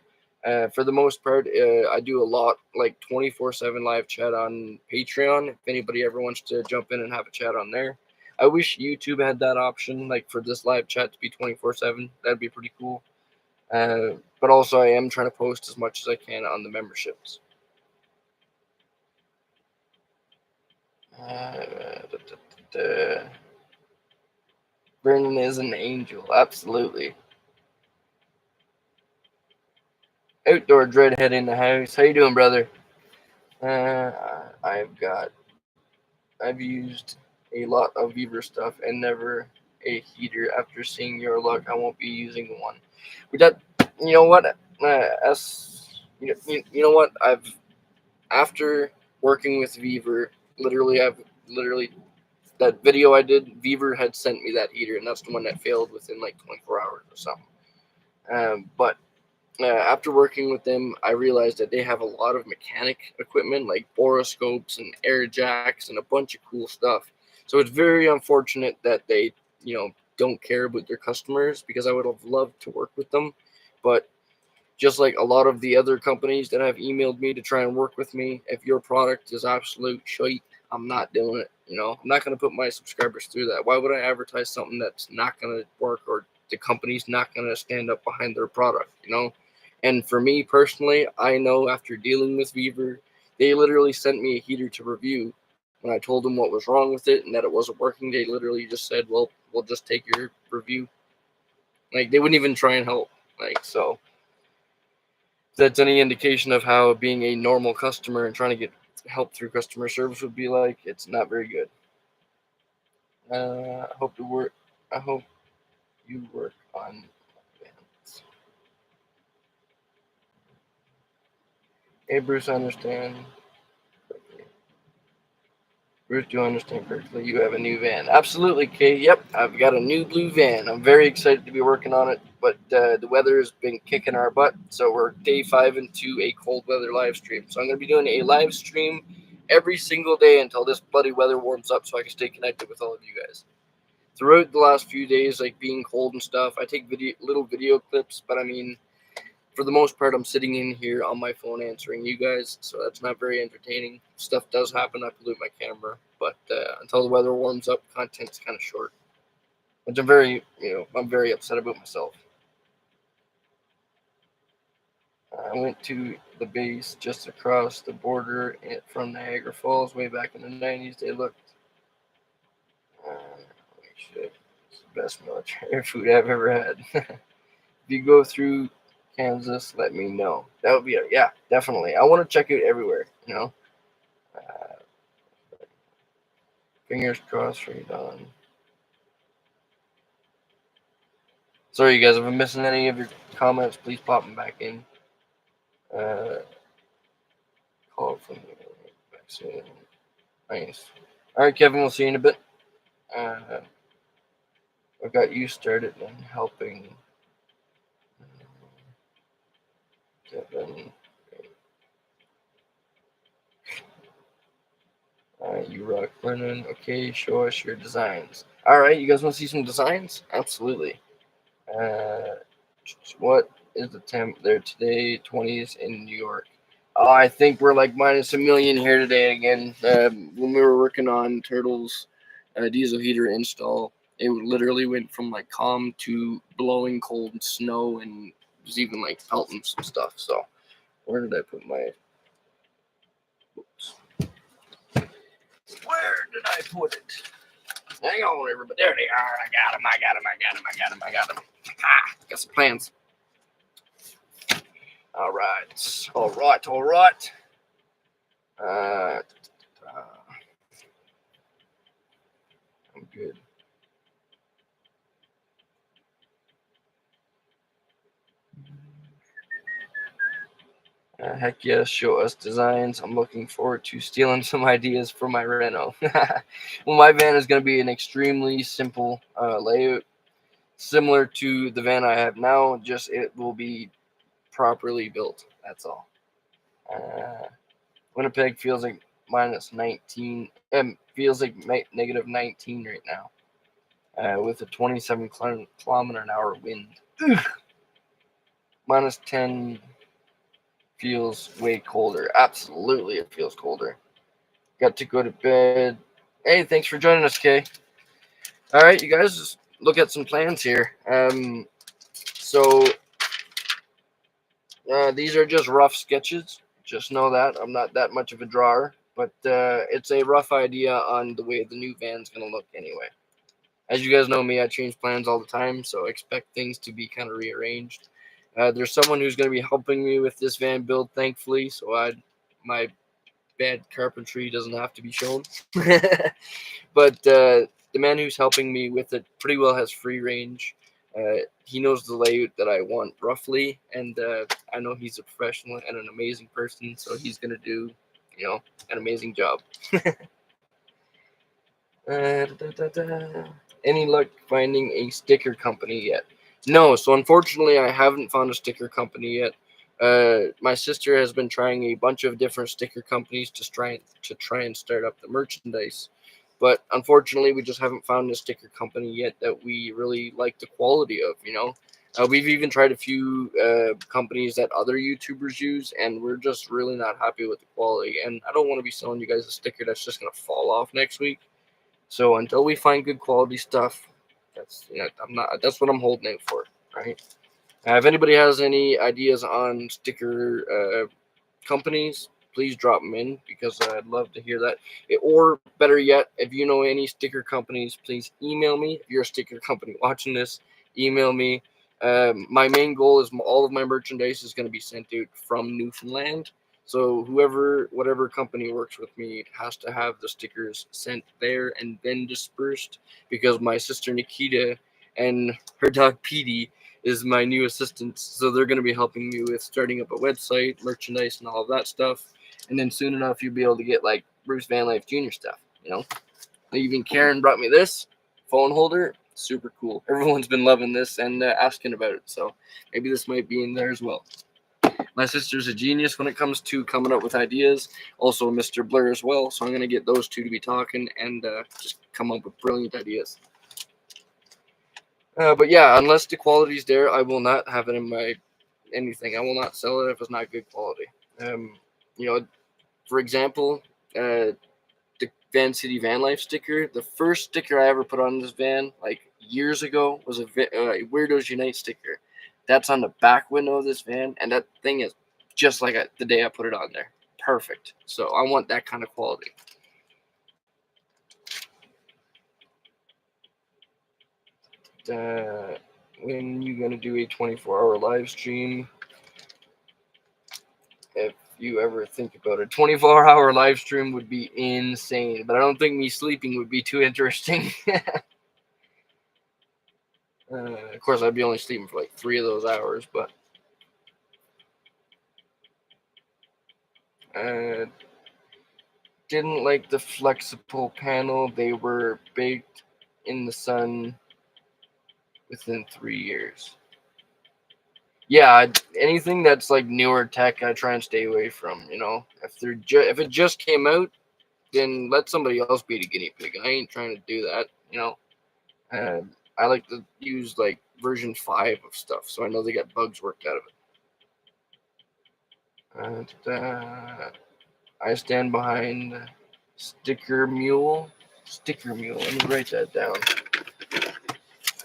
For the most part, I do a lot like 24/7 live chat on Patreon. If anybody ever wants to jump in and have a chat on there, I wish YouTube had that option, like for this live chat to be 24/7. That'd be pretty cool. But also, I am trying to post as much as I can on the memberships. Vernon is an angel, absolutely. Outdoor Dreadhead in the house. How you doing, brother? I've used a lot of Beaver stuff and never a heater. After seeing your luck, I won't be using one. But that, you know what? You know what? After working with Beaver, I've literally that video I did. Beaver had sent me that heater, and that's the one that failed within like 24 hours or something. But after working with them, I realized that they have a lot of mechanic equipment like boroscopes and air jacks and a bunch of cool stuff. So it's very unfortunate that they, don't care about their customers, because I would have loved to work with them. But just like a lot of the other companies that have emailed me to try and work with me, if your product is absolute shite, I'm not doing it. I'm not going to put my subscribers through that. Why would I advertise something that's not going to work, or the company's not going to stand up behind their product? And for me personally, I know after dealing with Beaver, they literally sent me a heater to review. When I told them what was wrong with it and that it wasn't working, they literally just said, well, we'll just take your review. Like, they wouldn't even try and help. So if that's any indication of how being a normal customer and trying to get help through customer service would be like, it's not very good. I hope you work on events. Hey, Bruce, I understand. Bruce, do I understand correctly? You have a new van. Absolutely, Kay. Yep, I've got a new blue van. I'm very excited to be working on it, but the weather has been kicking our butt, so we're day 5 into a cold weather live stream. So I'm going to be doing a live stream every single day until this bloody weather warms up so I can stay connected with all of you guys. Throughout the last few days, like being cold and stuff, I take little video clips, but I mean, for the most part, I'm sitting in here on my phone answering you guys, so that's not very entertaining. Stuff does happen. I pollute my camera, but until the weather warms up, content's kind of short, which I'm very upset about myself. I went to the base just across the border from Niagara Falls way back in the 90s. They looked, holy shit, it's the best military food I've ever had. If you go through Kansas, let me know. That would be yeah, definitely. I want to check out everywhere. Fingers crossed for you, Don. Sorry, you guys. If I'm missing any of your comments, please pop them back in. Call from back soon. Nice. All right, Kevin. We'll see you in a bit. I got you started and helping Kevin. You rock, Brennan. Okay, show us your designs. All right, you guys want to see some designs? Absolutely. What is the temp there today? 20s in New York. I think we're like minus a million here today again. When we were working on Turtle's diesel heater install, it literally went from like calm to blowing cold and snow, and was even like pelting some stuff. So, where did I put my? Oops. Where did I put it? Hang on, everybody. There they are. I got them. Ah, got some plans. All right. I'm good. Heck yes, show us designs. I'm looking forward to stealing some ideas for my reno. Well, my van is going to be an extremely simple layout, similar to the van I have now, just it will be properly built. That's all. Winnipeg feels like minus 19. Feels like negative 19 right now, with a 27 kilometer an hour wind. Minus 10 feels way colder. Absolutely, it feels colder. Got to go to bed. Hey, thanks for joining us, Kay. All right, you guys, just look at some plans here. So these are just rough sketches. Just know that I'm not that much of a drawer, but it's a rough idea on the way the new van's gonna look anyway. As you guys know me, I change plans all the time, so expect things to be kind of rearranged. There's someone who's going to be helping me with this van build, thankfully, so my bad carpentry doesn't have to be shown. But the man who's helping me with it pretty well has free range. He knows the layout that I want roughly, and I know he's a professional and an amazing person, so he's going to do, an amazing job. Any luck finding a sticker company yet? No, so unfortunately, I haven't found a sticker company yet. My sister has been trying a bunch of different sticker companies to try and start up the merchandise, but unfortunately, we just haven't found a sticker company yet that we really like the quality of. We've even tried a few companies that other YouTubers use, and we're just really not happy with the quality. And I don't want to be selling you guys a sticker that's just gonna fall off next week. So until we find good quality stuff, that's that's what I'm holding out for, right? If anybody has any ideas on sticker companies, please drop them in because I'd love to hear that. Or better yet, if you know any sticker companies, please email me. If you're a sticker company watching this, email me. My main goal is all of my merchandise is going to be sent out from Newfoundland. So whatever company works with me has to have the stickers sent there and then dispersed because my sister Nikita and her dog Petey is my new assistant. So they're going to be helping me with starting up a website, merchandise, and all of that stuff. And then soon enough, you'll be able to get like Bruce Vanlife Jr. stuff. You know, even Karen brought me this phone holder. Super cool. Everyone's been loving this and asking about it. So maybe this might be in there as well. My sister's a genius when it comes to coming up with ideas. Also, Mr. Blur as well. So I'm going to get those two to be talking and just come up with brilliant ideas. But yeah, unless the quality's there, I will not have it in my anything. I will not sell it if it's not good quality. You know, for example, the Van City Vanlife sticker. The first sticker I ever put on this van, like years ago, was a Weirdos Unite sticker. That's on the back window of this van, and that thing is just like the day I put it on there. Perfect. So I want that kind of quality. When you gonna do a 24-hour live stream? If you ever think about it, 24-hour live stream would be insane, but I don't think me sleeping would be too interesting. Of course, I'd be only sleeping for like 3 of those hours, but didn't like the flexible panel. They were baked in the sun within 3 years. Yeah, anything that's like newer tech, I try and stay away from. You know, if it just came out, then let somebody else be the guinea pig. I ain't trying to do that. You know, I like to use like version 5 of stuff, so I know they got bugs worked out of it. And I stand behind Sticker Mule. Sticker Mule. Let me write that down.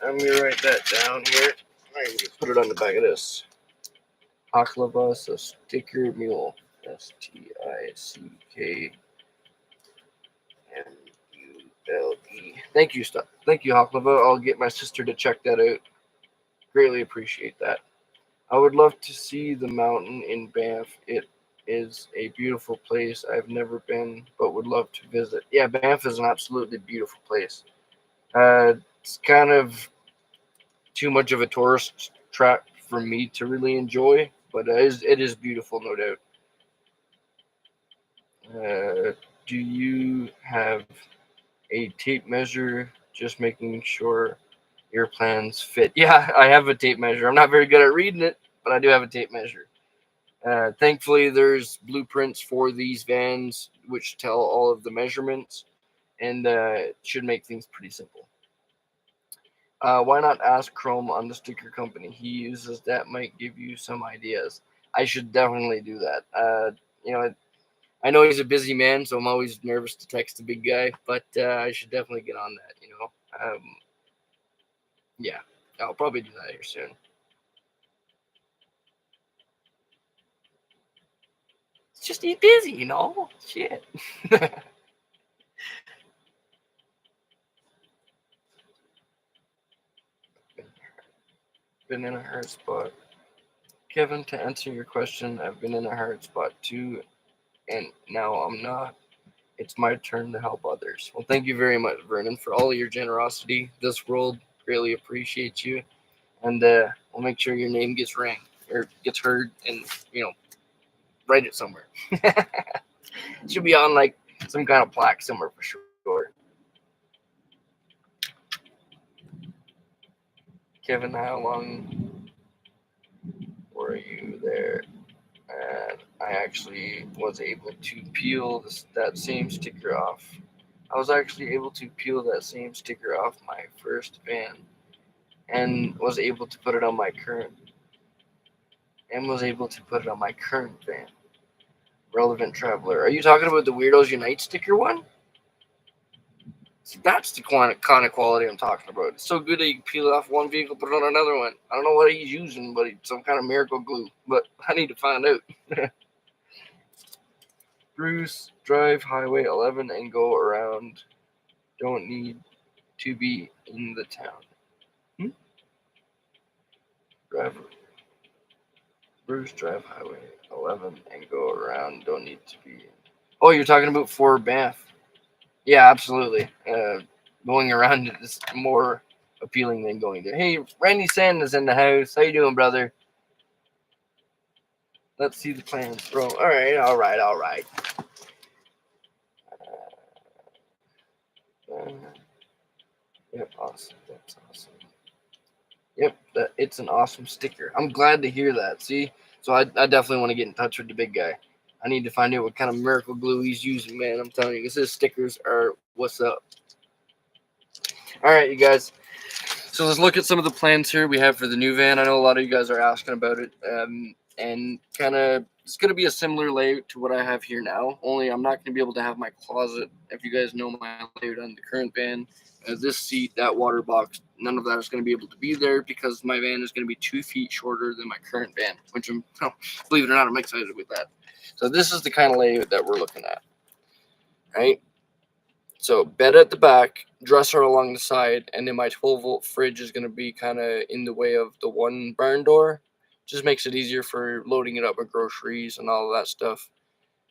Let me write that down here. I'm going to put it on the back of this. Haklava, so Sticker Mule. STICKMULE. Thank you, stuff. Thank you, Haklava. I'll get my sister to check that out. Greatly appreciate that. I would love to see the mountain in Banff. It is a beautiful place. I've never been, but would love to visit. Yeah, Banff is an absolutely beautiful place. It's kind of too much of a tourist trap for me to really enjoy, but it is beautiful, no doubt. Do you have a tape measure? Just making sure your plans fit. Yeah, I have a tape measure. I'm not very good at reading it, but I do have a tape measure. Thankfully, there's blueprints for these vans which tell all of the measurements, and should make things pretty simple. Why not ask Chrome on the sticker company he uses? That might give you some ideas. I should definitely do that. You know, I know he's a busy man, so I'm always nervous to text the big guy, but I should definitely get on that. You know, yeah, I'll probably do that here soon. It's just he's busy, you know. Shit. Been in a hard spot. Kevin, to answer your question, I've been in a hard spot too, and now I'm not. It's my turn to help others. Well, thank you very much, Vernon, for all of your generosity. This world greatly appreciates you, and we'll make sure your name gets rang or gets heard, and write it somewhere. It should be on like some kind of plaque somewhere for sure. Kevin, how long were you there? And I actually was able to peel that same sticker off. I was actually able to peel that same sticker off my first van, and was able to put it on my current van. Relevant Traveler. Are you talking about the Weirdos Unite sticker one? See, that's the kind of quality I'm talking about. It's so good that you can peel it off one vehicle, put it on another one. I don't know what he's using, but it's some kind of miracle glue. But I need to find out. Bruce, drive Highway 11 and go around. Don't need to be in the town. Bruce, drive Highway 11 and go around. Don't need to be. Oh, you're talking about for Banff. Yeah, absolutely. Going around is more appealing than going there. Hey, Randy Sanda's in the house. How you doing, brother? Let's see the plans, bro. All right. Yep, awesome. That's awesome. Yep, it's an awesome sticker. I'm glad to hear that. See, so I definitely want to get in touch with the big guy. I need to find out what kind of miracle glue he's using, man. I'm telling you, because his stickers are what's up. All right, you guys. So let's look at some of the plans here we have for the new van. I know a lot of you guys are asking about it, and kind of it's going to be a similar layout to what I have here now. Only I'm not going to be able to have my closet. If you guys know my layout on the current van, this seat, that water box, none of that is going to be able to be there because my van is going to be 2 feet shorter than my current van. Which I'm, believe it or not, I'm excited with that. So this is the kind of layout that we're looking at, right? So bed at the back, dresser along the side, and then my 12-volt fridge is going to be kind of in the way of the one barn door. Just makes it easier for loading it up with groceries and all of that stuff.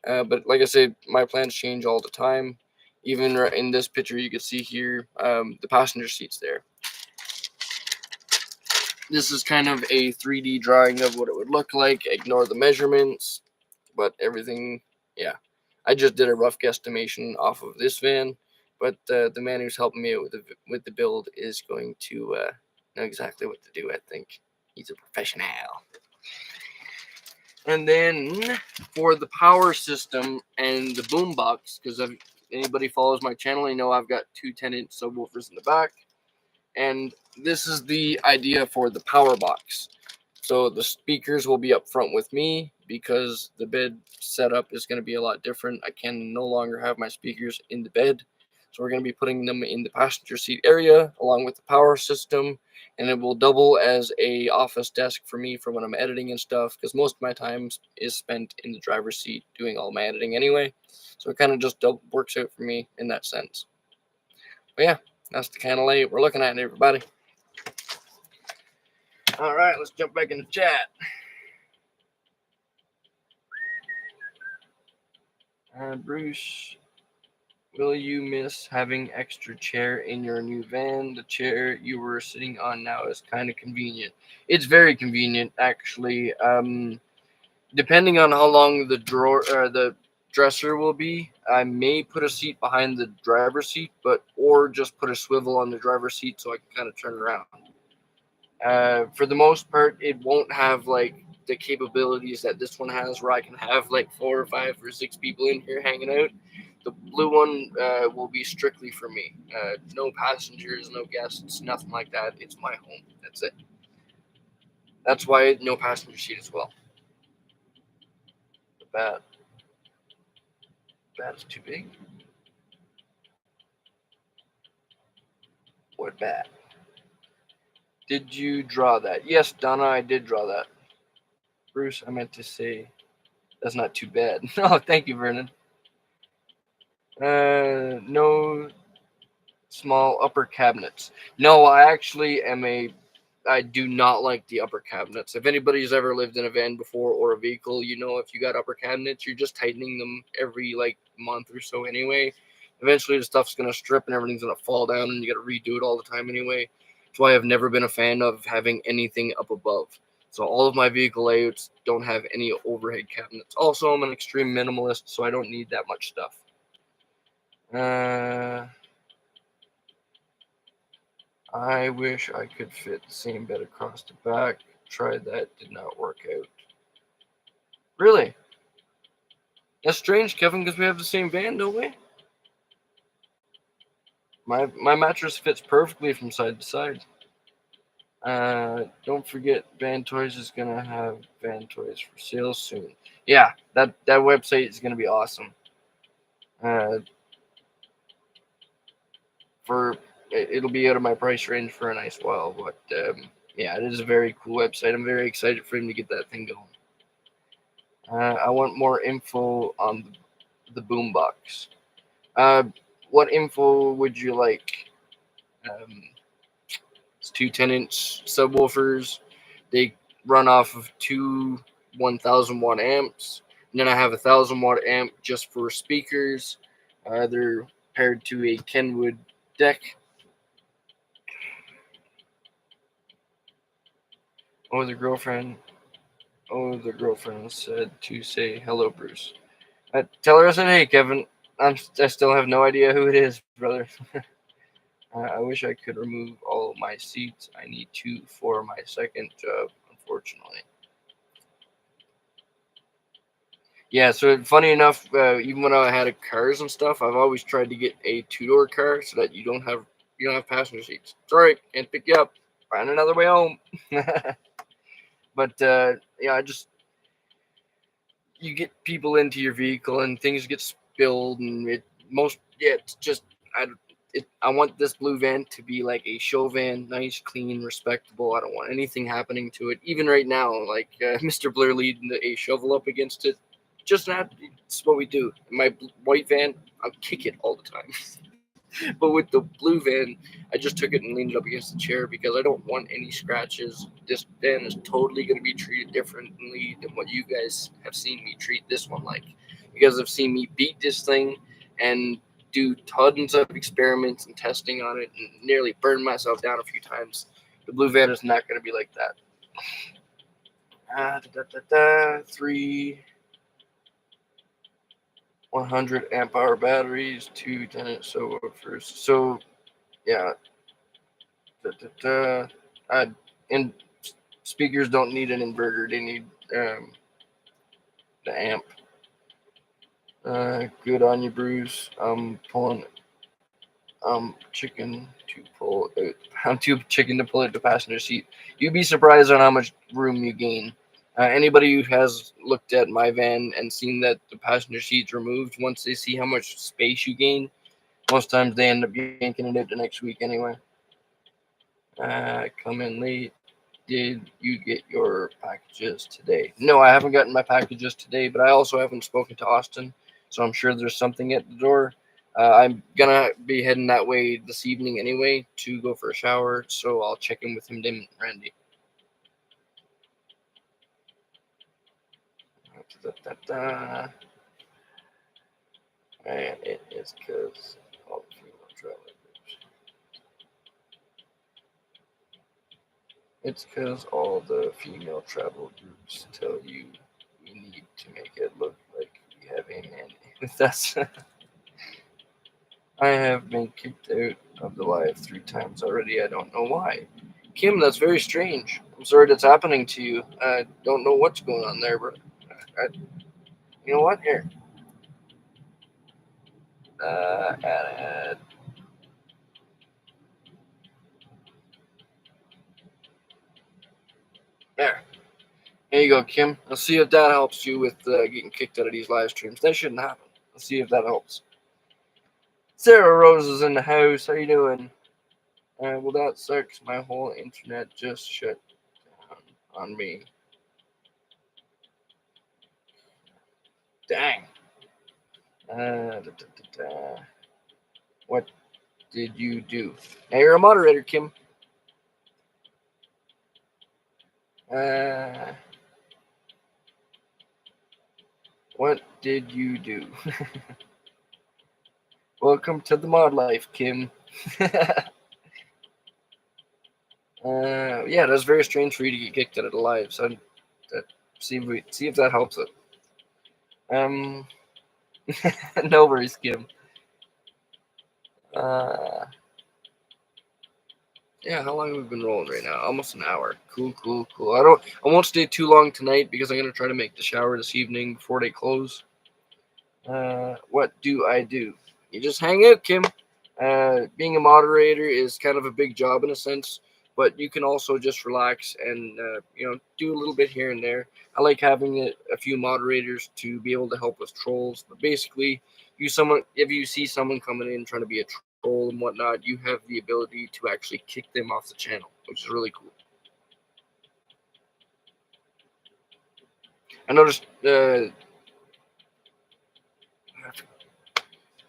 But like I said, my plans change all the time. Even in this picture, you can see here the passenger seats there. This is kind of a 3D drawing of what it would look like. Ignore the measurements, but everything, yeah. I just did a rough guesstimation off of this van, but the man who's helping me out with the build is going to know exactly what to do. I think he's a professional. And then for the power system and the boombox, because if anybody follows my channel, you know I've got 2 10-inch subwoofers in the back, and this is the idea for the power box. So the speakers will be up front with me because the bed setup is going to be a lot different. I can no longer have my speakers in the bed. So we're going to be putting them in the passenger seat area along with the power system. And it will double as a office desk for me for when I'm editing and stuff, because most of my time is spent in the driver's seat doing all my editing anyway. So it kind of just works out for me in that sense. But yeah, that's the kind of layout we're looking at, everybody. All right, let's jump back into chat. Bruce, will you miss having extra chair in your new van? The chair you were sitting on now is kind of convenient. It's very convenient, actually. Depending on how long the the dresser will be, I may put a seat behind the driver's seat, or just put a swivel on the driver's seat so I can kind of turn around. For the most part, it won't have like the capabilities that this one has, where I can have like 4 or 5 or 6 people in here hanging out. The blue one will be strictly for me. No passengers, no guests, nothing like that. It's my home. That's it. That's why no passenger seat as well. The bat is too big. What bat? Did you draw that? Yes, Donna, I did draw that. Bruce, I meant to say that's not too bad. Oh, thank you, Vernon. No small upper cabinets. No, I actually I do not like the upper cabinets. If anybody's ever lived in a van before or a vehicle, you know if you got upper cabinets, you're just tightening them every like month or so anyway. Eventually the stuff's gonna strip and everything's gonna fall down and you gotta redo it all the time anyway. That's why I've never been a fan of having anything up above. So all of my vehicle layouts don't have any overhead cabinets. Also, I'm an extreme minimalist, so I don't need that much stuff. I wish I could fit the same bed across the back. Tried that, did not work out. Really? That's strange, Kevin, because we have the same van, don't we? My mattress fits perfectly from side to side. Don't forget, Van Toys is gonna have Van Toys for sale soon. Yeah, that website is gonna be awesome. It'll be out of my price range for a nice while, but yeah, it is a very cool website. I'm very excited for him to get that thing going. I want more info on the boombox. What info would you like? It's 2 10-inch subwoofers. They run off of 2 1,000-watt amps. And then I have a 1,000-watt amp just for speakers. They're paired to a Kenwood deck. Oh, the girlfriend said to say hello, Bruce. Tell her I said, hey, Kevin. I still have no idea who it is, brother. I wish I could remove all of my seats. I need to for my second job, unfortunately. Yeah, so funny enough, even when I had cars and stuff, I've always tried to get a two-door car so that you don't have passenger seats. Sorry, can't pick you up. Find another way home. But I just you get people into your vehicle and things get spilled and it's just I want this blue van to be like a show van, nice, clean, respectable. I don't want anything happening to it. Even right now, like Mr. Blair leading a shovel up against it, just not. It's what we do. My white van, I'll kick it all the time. But with the blue van, I just took it and leaned it up against the chair because I don't want any scratches. This van is totally going to be treated differently than what you guys have seen me treat this one like. You guys have seen me beat this thing and do tons of experiments and testing on it and nearly burn myself down a few times. The blue van is not going to be like that. 3 100 amp hour batteries, 2 10 subwoofers. So yeah, and speakers don't need an inverter; they need the amp. Good on you, Bruce. Chicken to pull out. I'm too chicken to pull out the passenger seat. You'd be surprised on how much room you gain. Anybody who has looked at my van and seen that the passenger seat's removed, once they see how much space you gain, most times they end up yanking it out the next week anyway. Come in late. Did you get your packages today? No, I haven't gotten my packages today, but I also haven't spoken to Austin, so I'm sure there's something at the door. I'm gonna be heading that way this evening anyway to go for a shower, so I'll check in with him, then Randy. And it is because all the female travel groups. It's because all the female travel groups tell you we need to make it look like we have a man with us. I have been kicked out of the live 3 times already. I don't know why. Kim, that's very strange. I'm sorry that's happening to you. I don't know what's going on there, but you know what? Here. Add. There. There you go, Kim. Let's see if that helps you with getting kicked out of these live streams. That shouldn't happen. Let's see if that helps. Sarah Rose is in the house. How you doing? Well, that sucks. My whole internet just shut down on me. Dang. What did you do? Now you're a moderator, Kim. What did you do? Welcome to the mod life, Kim. Yeah, that's very strange for you to get kicked out of the live. So see if that helps it. No worries, Kim. Yeah, how long have we been rolling right now? Almost an hour. Cool. I won't stay too long tonight because I'm gonna try to make the shower this evening before they close. What do I do? You just hang out, Kim. Being a moderator is kind of a big job in a sense, but you can also just relax and do a little bit here and there. I like having a few moderators to be able to help with trolls, but basically, if you see someone coming in trying to be a troll and whatnot, you have the ability to actually kick them off the channel, which is really cool. I noticed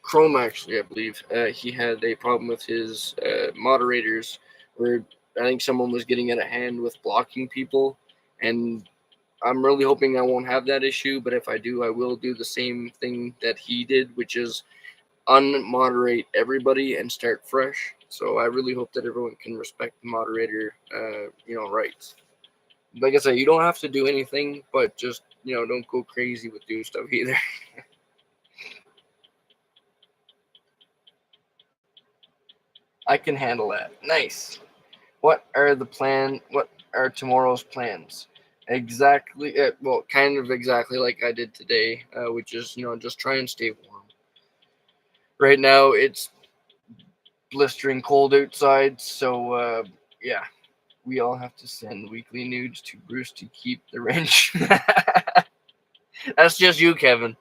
Chrome actually, I believe, he had a problem with his moderators where I think someone was getting out of hand with blocking people, and I'm really hoping I won't have that issue, but if I do, I will do the same thing that he did, which is unmoderate everybody and start fresh. So I really hope that everyone can respect the moderator, rights. Like I said, you don't have to do anything, but just, don't go crazy with doing stuff either. I can handle that. Nice. What are tomorrow's plans? Exactly. Well, kind of exactly like I did today, which is just try and stay warm. Right now it's blistering cold outside, so yeah, we all have to send weekly nudes to Bruce to keep the wrench. That's just you, Kevin.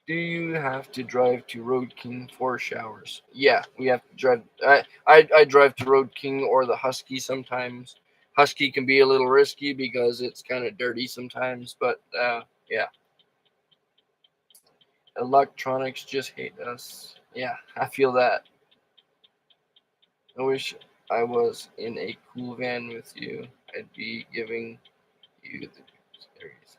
Do you have to drive to Road King for showers? Yeah, we have to drive. I drive to Road King or the Husky sometimes. Husky can be a little risky because it's kind of dirty sometimes, but yeah. Electronics just hate us. Yeah, I feel that. I wish I was in a cool van with you. I'd be giving you the series.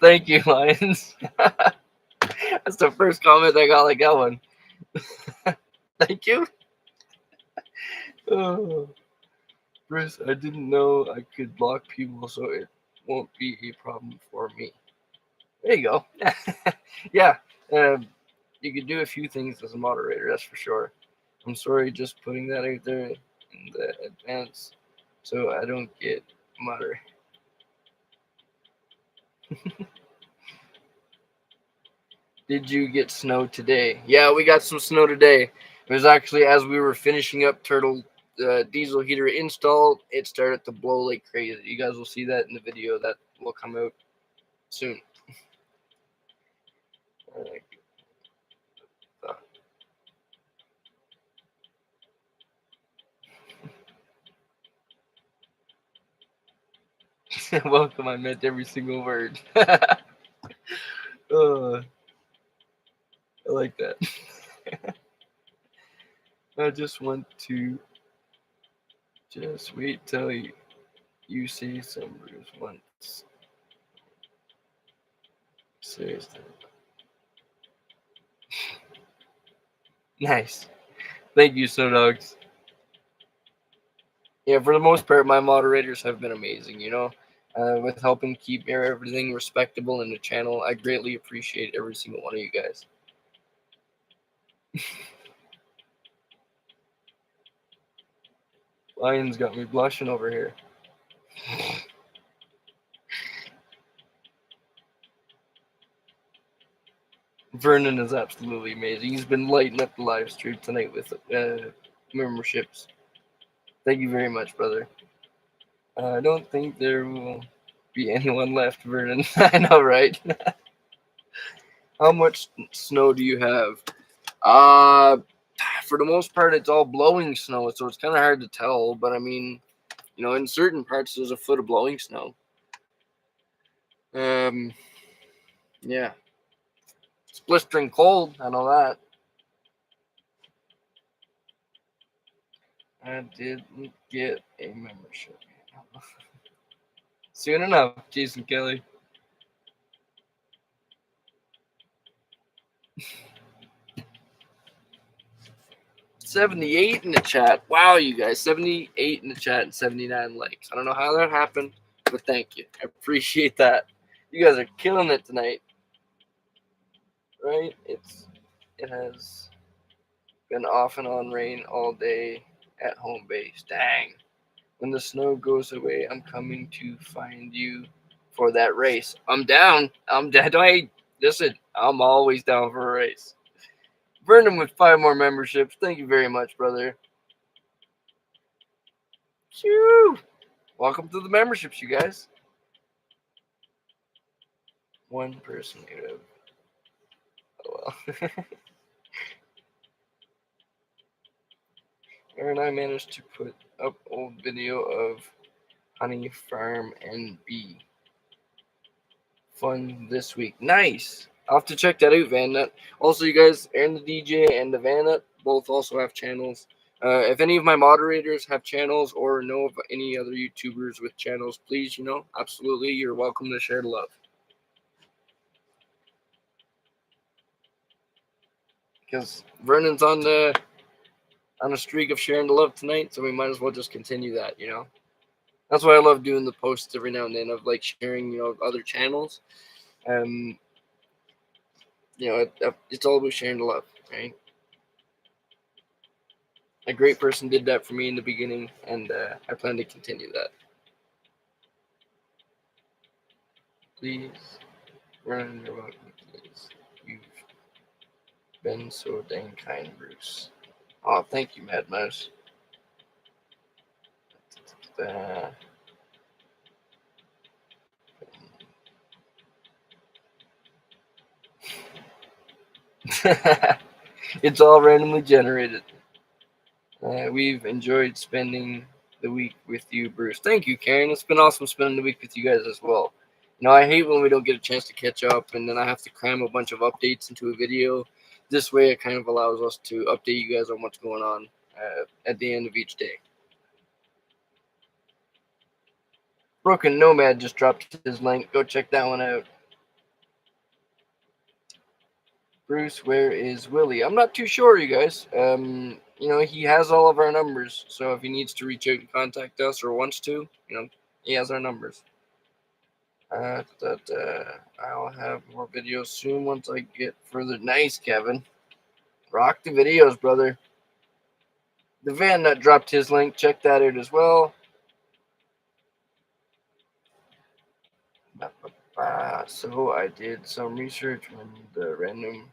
Thank you, Lions. That's the first comment I got like that one. Thank you. Oh, Bruce, I didn't know I could block people, so it won't be a problem for me. There you go. Yeah, you could do a few things as a moderator, that's for sure. I'm sorry, just putting that out there in the advance, so I don't get moderated. Did you get snow today? Yeah, we got some snow today. It was actually as we were finishing up Turtle diesel heater install, it started to blow like crazy. You guys will see that in the video that will come out soon. Welcome, I meant every single word. I like that. I just want to just wait till you say some Bruce once. Seriously. Nice. Thank you, Snow Dogs. Yeah, for the most part, my moderators have been amazing, with helping keep everything respectable in the channel. I greatly appreciate every single one of you guys. Lions got me blushing over here. Vernon is absolutely amazing. He's been lighting up the live stream tonight with memberships. Thank you very much, brother. I don't think there will be anyone left, Vernon. I know, right? How much snow do you have? For the most part, it's all blowing snow, so it's kind of hard to tell. But I mean, in certain parts, there's a foot of blowing snow. Yeah, it's blistering cold. I know that. I didn't get a membership. Soon enough, Jason Kelly. 78 in the chat. Wow, you guys. 78 in the chat and 79 likes. I don't know how that happened, but thank you. I appreciate that. You guys are killing it tonight. Right? It has been off and on rain all day at home base. Dang. When the snow goes away, I'm coming to find you for that race. I'm down. I'm dead. Hey, listen, I'm always down for a race. Vernon with 5 more memberships. Thank you very much, brother. Phew. Welcome to the memberships, you guys. One person could have. Oh well. Aaron and I managed to put up old video of Honey Farm and Bee. Fun this week. Nice. I'll have to check that out, Van Nut. Also, you guys, Aaron the DJ and the Van Nut both also have channels. If any of my moderators have channels or know of any other YouTubers with channels, please, absolutely, you're welcome to share the love. Because Vernon's on a streak of sharing the love tonight, so we might as well just continue that, That's why I love doing the posts every now and then of like sharing, other channels. Um, it's all about sharing the love, right? A great person did that for me in the beginning, and I plan to continue that. Please run your mouth, please. You've been so dang kind, Bruce. Oh, thank you, Mad Mouse. It's all randomly generated. We've enjoyed spending the week with you, Bruce. Thank you, Karen. It's been awesome spending the week with you guys as well. I hate when we don't get a chance to catch up and then I have to cram a bunch of updates into a video. This way, it kind of allows us to update you guys on what's going on at the end of each day. Broken Nomad just dropped his link. Go check that one out. Bruce, where is Willie? I'm not too sure, you guys. He has all of our numbers, so if he needs to reach out and contact us or wants to, he has our numbers. I'll have more videos soon once I get further. Nice, Kevin. Rock the videos, brother. The Van Nut dropped his link. Check that out as well. So I did some research on the random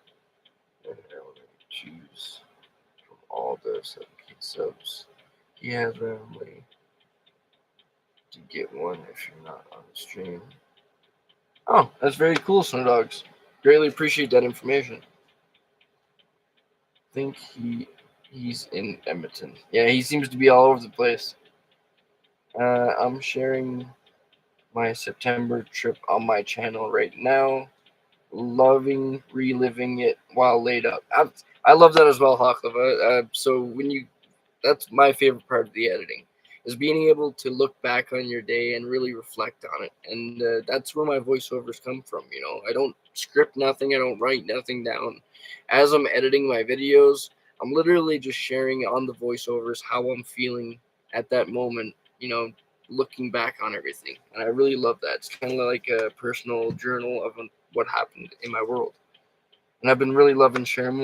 choose from all the 7K subs. He has randomly to get one if you're not on the stream. Oh, that's very cool, Snow Dogs. Greatly appreciate that information. I think he's in Edmonton. Yeah, he seems to be all over the place. I'm sharing my September trip on my channel right now. Loving reliving it while laid up. I love that as well, Haklava. So that's my favorite part of the editing, is being able to look back on your day and really reflect on it. And that's where my voiceovers come from. I don't script nothing. I don't write nothing down. As I'm editing my videos, I'm literally just sharing on the voiceovers how I'm feeling at that moment, looking back on everything. And I really love that. It's kind of like a personal journal of what happened in my world. And I've been really loving sharing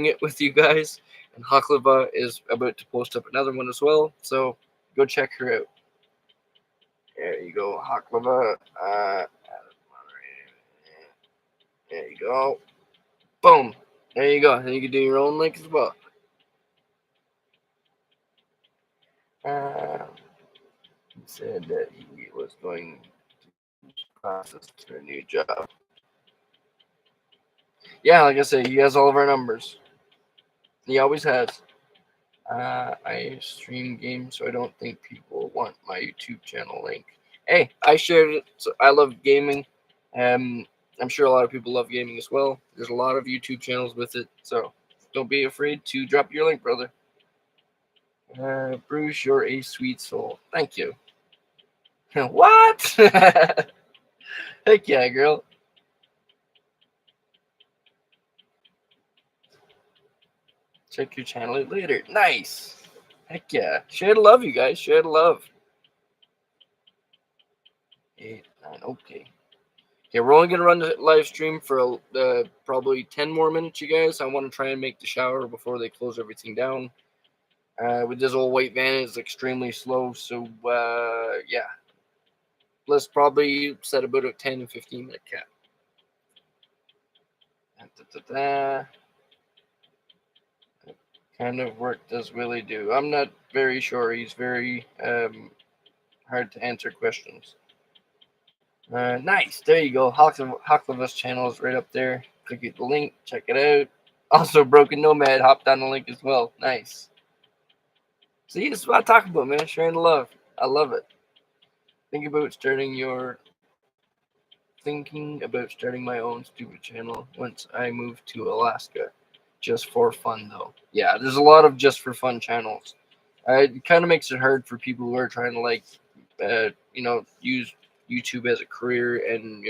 it with you guys. And Haklava is about to post up another one as well, so go check her out. There you go, Haklava. There you go. Boom. There you go. And you can do your own link as well. He said that he was going to process to a new job. Yeah, like I said, he has all of our numbers. He always has. I stream games, so I don't think people want my YouTube channel link. Hey, I shared it. So I love gaming. I'm sure a lot of people love gaming as well. There's a lot of YouTube channels with it, so don't be afraid to drop your link, brother. Bruce, you're a sweet soul. Thank you. What? Heck yeah, girl. Check your channel out later. Nice. Heck yeah. Share the love, you guys. Share the love. 8, 9, okay. Okay, we're only gonna run the live stream for probably 10 more minutes, you guys. I want to try and make the shower before they close everything down. With this old white van, it's extremely slow, so yeah. Let's probably set about a 10 and 15 minute cap. Kind of work does Willie do? I'm not very sure. He's very hard to answer questions. Nice. There you go. Haklava's channel is right up there. Click the link. Check it out. Also, Broken Nomad hopped on the link as well. Nice. See, this is what I talk about, man. Sharing the love. I love it. Thinking about starting my own stupid channel once I move to Alaska. Just for fun, though. Yeah, there's a lot of just for fun channels. It kind of makes it hard for people who are trying to use YouTube as a career and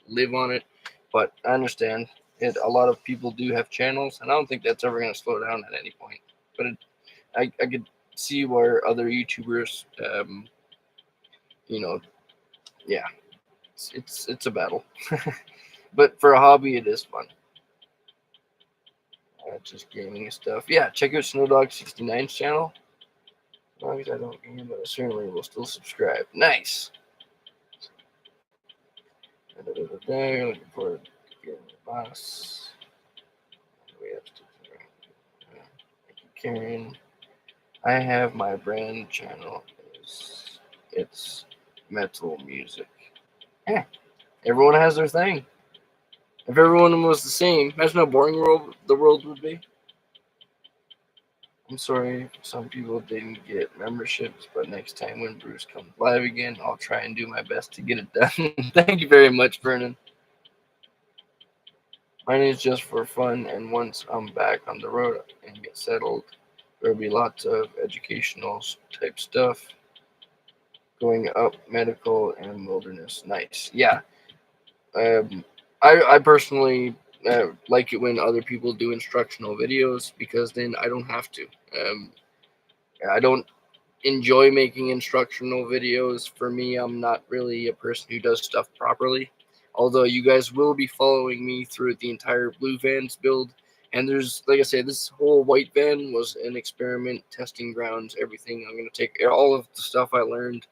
live on it. But I understand it. A lot of people do have channels, and I don't think that's ever going to slow down at any point. But I could see where other YouTubers yeah, it's a battle. But for a hobby, it is fun. Just gaming stuff. Yeah, check out Snowdog69's channel. As long as I don't game, but I certainly will still subscribe. Nice. Looking forward to getting the boss. We have to. Thank you, Karen. I have my brand channel. It's metal music. Yeah, everyone has their thing. If everyone was the same, imagine how boring the world would be. I'm sorry some people didn't get memberships, but next time when Bruce comes live again, I'll try and do my best to get it done. Thank you very much, Vernon. Mine is just for fun, and once I'm back on the road and get settled, there'll be lots of educational type stuff going up, medical and wilderness. Nice. Yeah. Um, I personally like it when other people do instructional videos because then I don't have to. I don't enjoy making instructional videos. For me, I'm not really a person who does stuff properly. Although you guys will be following me through the entire blue vans build. And there's, like I say, this whole white van was an experiment, testing grounds, everything. I'm going to take all of the stuff I learned,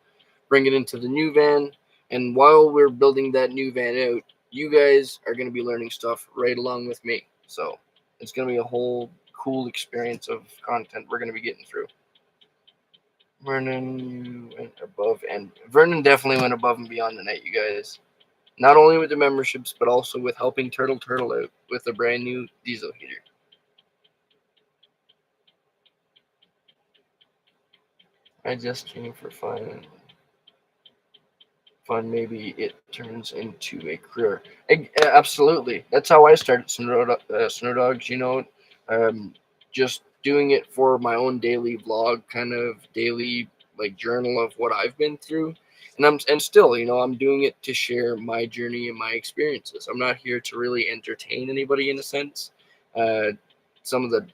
bring it into the new van. And while we're building that new van out, you guys are going to be learning stuff right along with me. So it's going to be a whole cool experience of content we're going to be getting through. Vernon, you went above, and Vernon definitely went above and beyond tonight, you guys. Not only with the memberships, but also with helping Turtle out with a brand new diesel heater. I just came for fun. Maybe it turns into a career. Absolutely. That's how I started Snow Dogs, just doing it for my own daily vlog, kind of daily like journal of what I've been through. And still, I'm doing it to share my journey and my experiences. I'm not here to really entertain anybody in a sense. Some of the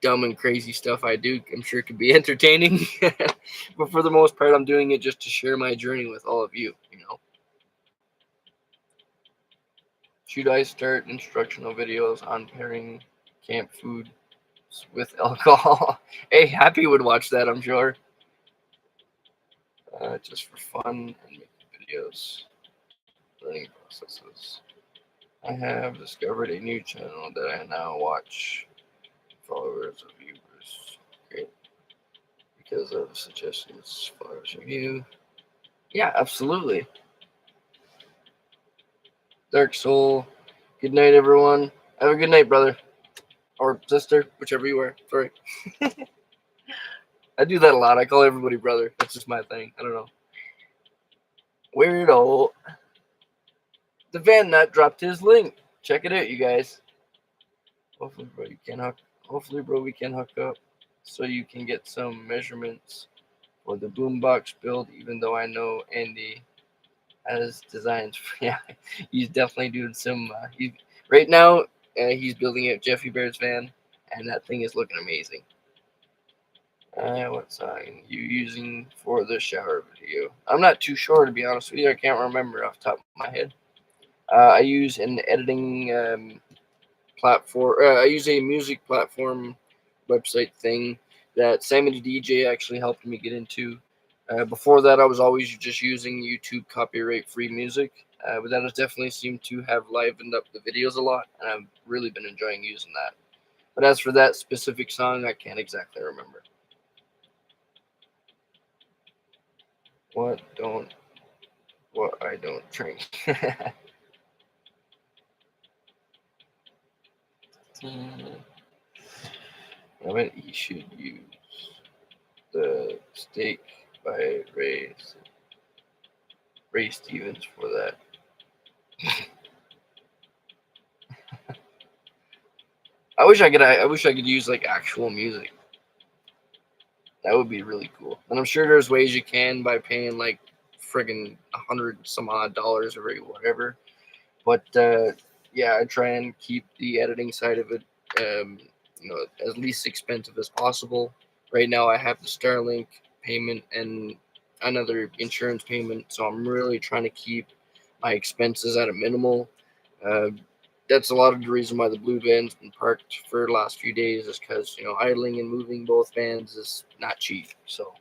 dumb and crazy stuff I do, I'm sure could be entertaining. But for the most part, I'm doing it just to share my journey with all of you, Should I start instructional videos on pairing camp food with alcohol? Hey, Happy would watch that, I'm sure. Just for fun and making videos, learning processes. I have discovered a new channel that I now watch. Followers of viewers. Great. Because of suggestions, followers of you. Yeah, absolutely. Dark Soul. Good night, everyone. Have a good night, brother. Or sister, whichever you are. Sorry. I do that a lot. I call everybody brother. That's just my thing. I don't know. Weirdo. The Van Nut dropped his link. Check it out, you guys. Hopefully, bro, we can hook up so you can get some measurements for the boombox build. Even though I know Andy has designs. Yeah, he's definitely doing some. Right now. He's building out Jeffy Bear's van, and that thing is looking amazing. What sign you using for the shower video? I'm not too sure, to be honest with you. I can't remember off the top of my head. I use an editing platform. I use a music platform website thing that Sammy the DJ actually helped me get into. Before that, I was always just using YouTube copyright-free music, but that has definitely seemed to have livened up the videos a lot, and I've really been enjoying using that. But as for that specific song, I can't exactly remember. What I don't drink. I bet you should use the steak by Ray Stevens for that. I wish I could use like actual music. That would be really cool. And I'm sure there's ways you can by paying like friggin' $100 some odd or whatever. But yeah, I try and keep the editing side of it, as least expensive as possible. Right now, I have the Starlink payment, and another insurance payment. So I'm really trying to keep my expenses at a minimal. That's a lot of the reason why the blue van's been parked for the last few days, is because idling and moving both vans is not cheap. So,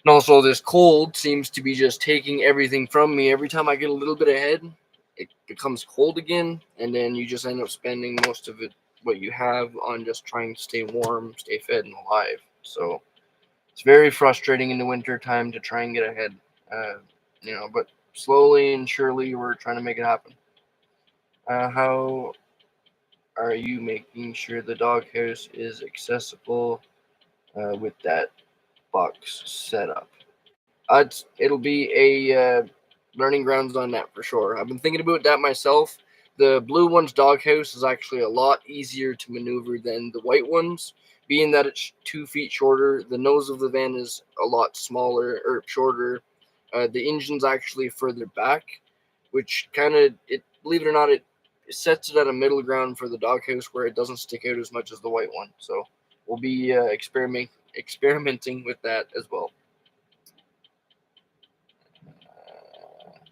and also this cold seems to be just taking everything from me. Every time I get a little bit ahead, it becomes cold again, and then you just end up spending most of it, what you have, on just trying to stay warm, stay fed, and alive. So it's very frustrating in the winter time to try and get ahead. But slowly and surely we're trying to make it happen. How are you making sure the doghouse is accessible with that box setup? It'll be a learning grounds on that for sure. I've been thinking about that myself. The blue one's doghouse is actually a lot easier to maneuver than the white one's, being that it's 2 feet shorter. The nose of the van is a lot smaller or shorter. The engine's actually further back, which kind of, it believe it or not, it sets it at a middle ground for the doghouse where it doesn't stick out as much as the white one. So we'll be experimenting with that as well.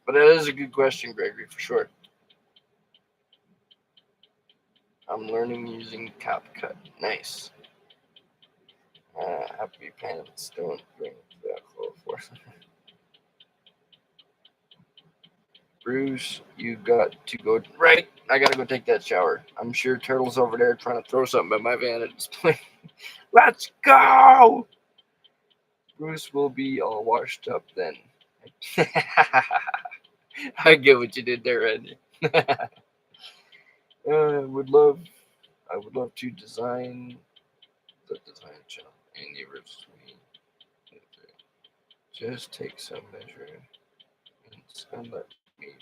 But that is a good question, Gregory, for sure. I'm learning using CapCut. Nice. Happy pants don't bring that close force. Bruce, you got to go. Right, I gotta go take that shower. I'm sure Turtle's over there trying to throw something at my van at this point. Let's go! Bruce will be all washed up then. I get what you did there, Randy. I would love to design the design channel and yours. Just take some measure and send that to me.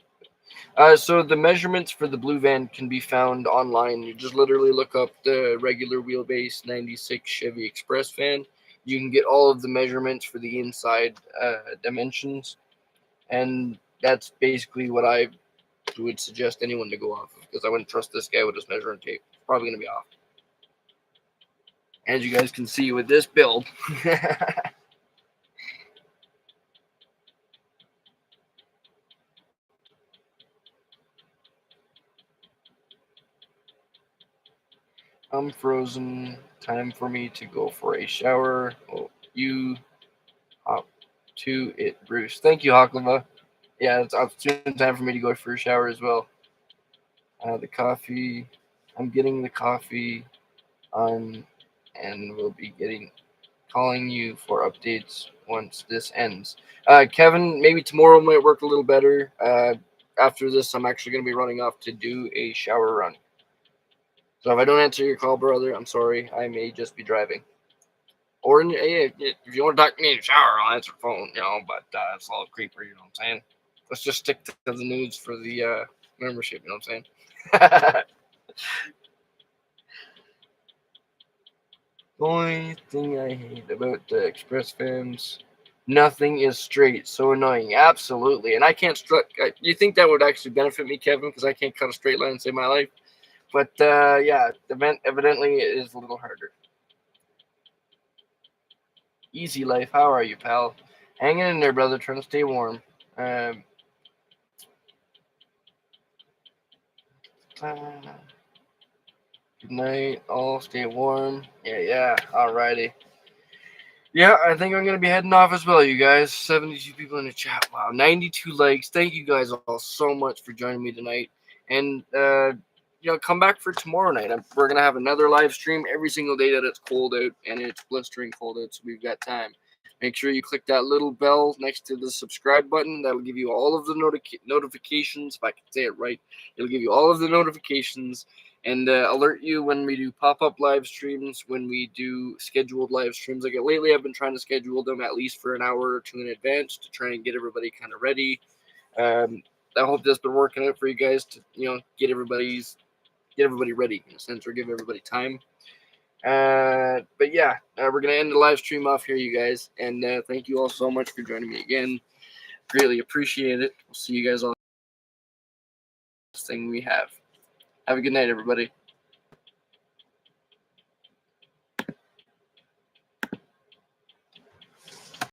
So the measurements for the blue van can be found online. You just literally look up the regular wheelbase 96 Chevy Express van. You can get all of the measurements for the inside dimensions, and that's basically what I would suggest anyone to go off of, because I wouldn't trust this guy with his measuring tape. It's probably going to be off. As you guys can see with this build. I'm frozen. Time for me to go for a shower. Oh, you hop to it, Bruce. Thank you, Hoklava. Yeah, it's soon time for me to go for a shower as well. The coffee. I'm getting the coffee on, and we'll be calling you for updates once this ends. Kevin, maybe tomorrow might work a little better. After this, I'm actually going to be running off to do a shower run. So if I don't answer your call, brother, I'm sorry. I may just be driving. Or if you want to talk to me in the shower, I'll answer the phone, but it's a little creeper, you know what I'm saying? Let's just stick to the news for the membership, you know what I'm saying? The only thing I hate about the Express fans, nothing is straight. So annoying. Absolutely. And I can't you think that would actually benefit me, Kevin, because I can't cut a straight line and save my life? But yeah, evidently it is a little harder. Easy life. How are you, pal? Hanging in there, brother. Trying to stay warm. Good night. All stay warm. Yeah. Alrighty. Yeah, I think I'm going to be heading off as well, you guys. 72 people in the chat. Wow, 92 likes. Thank you guys all so much for joining me tonight. And, come back for tomorrow night. We're going to have another live stream every single day that it's cold out, and it's blistering cold out, so we've got time. Make sure you click that little bell next to the subscribe button. That'll give you all of the notifications. If I can say it right, it'll give you all of the notifications and alert you when we do pop-up live streams, when we do scheduled live streams. Like lately, I've been trying to schedule them at least for an hour or two in advance to try and get everybody kind of ready. I hope that's been working out for you guys to, get everybody ready in a sense, or give everybody time. But yeah, we're gonna end the live stream off here, you guys, and thank you all so much for joining me again. Really appreciate it. We'll see you guys all next thing we have. Have a good night, everybody.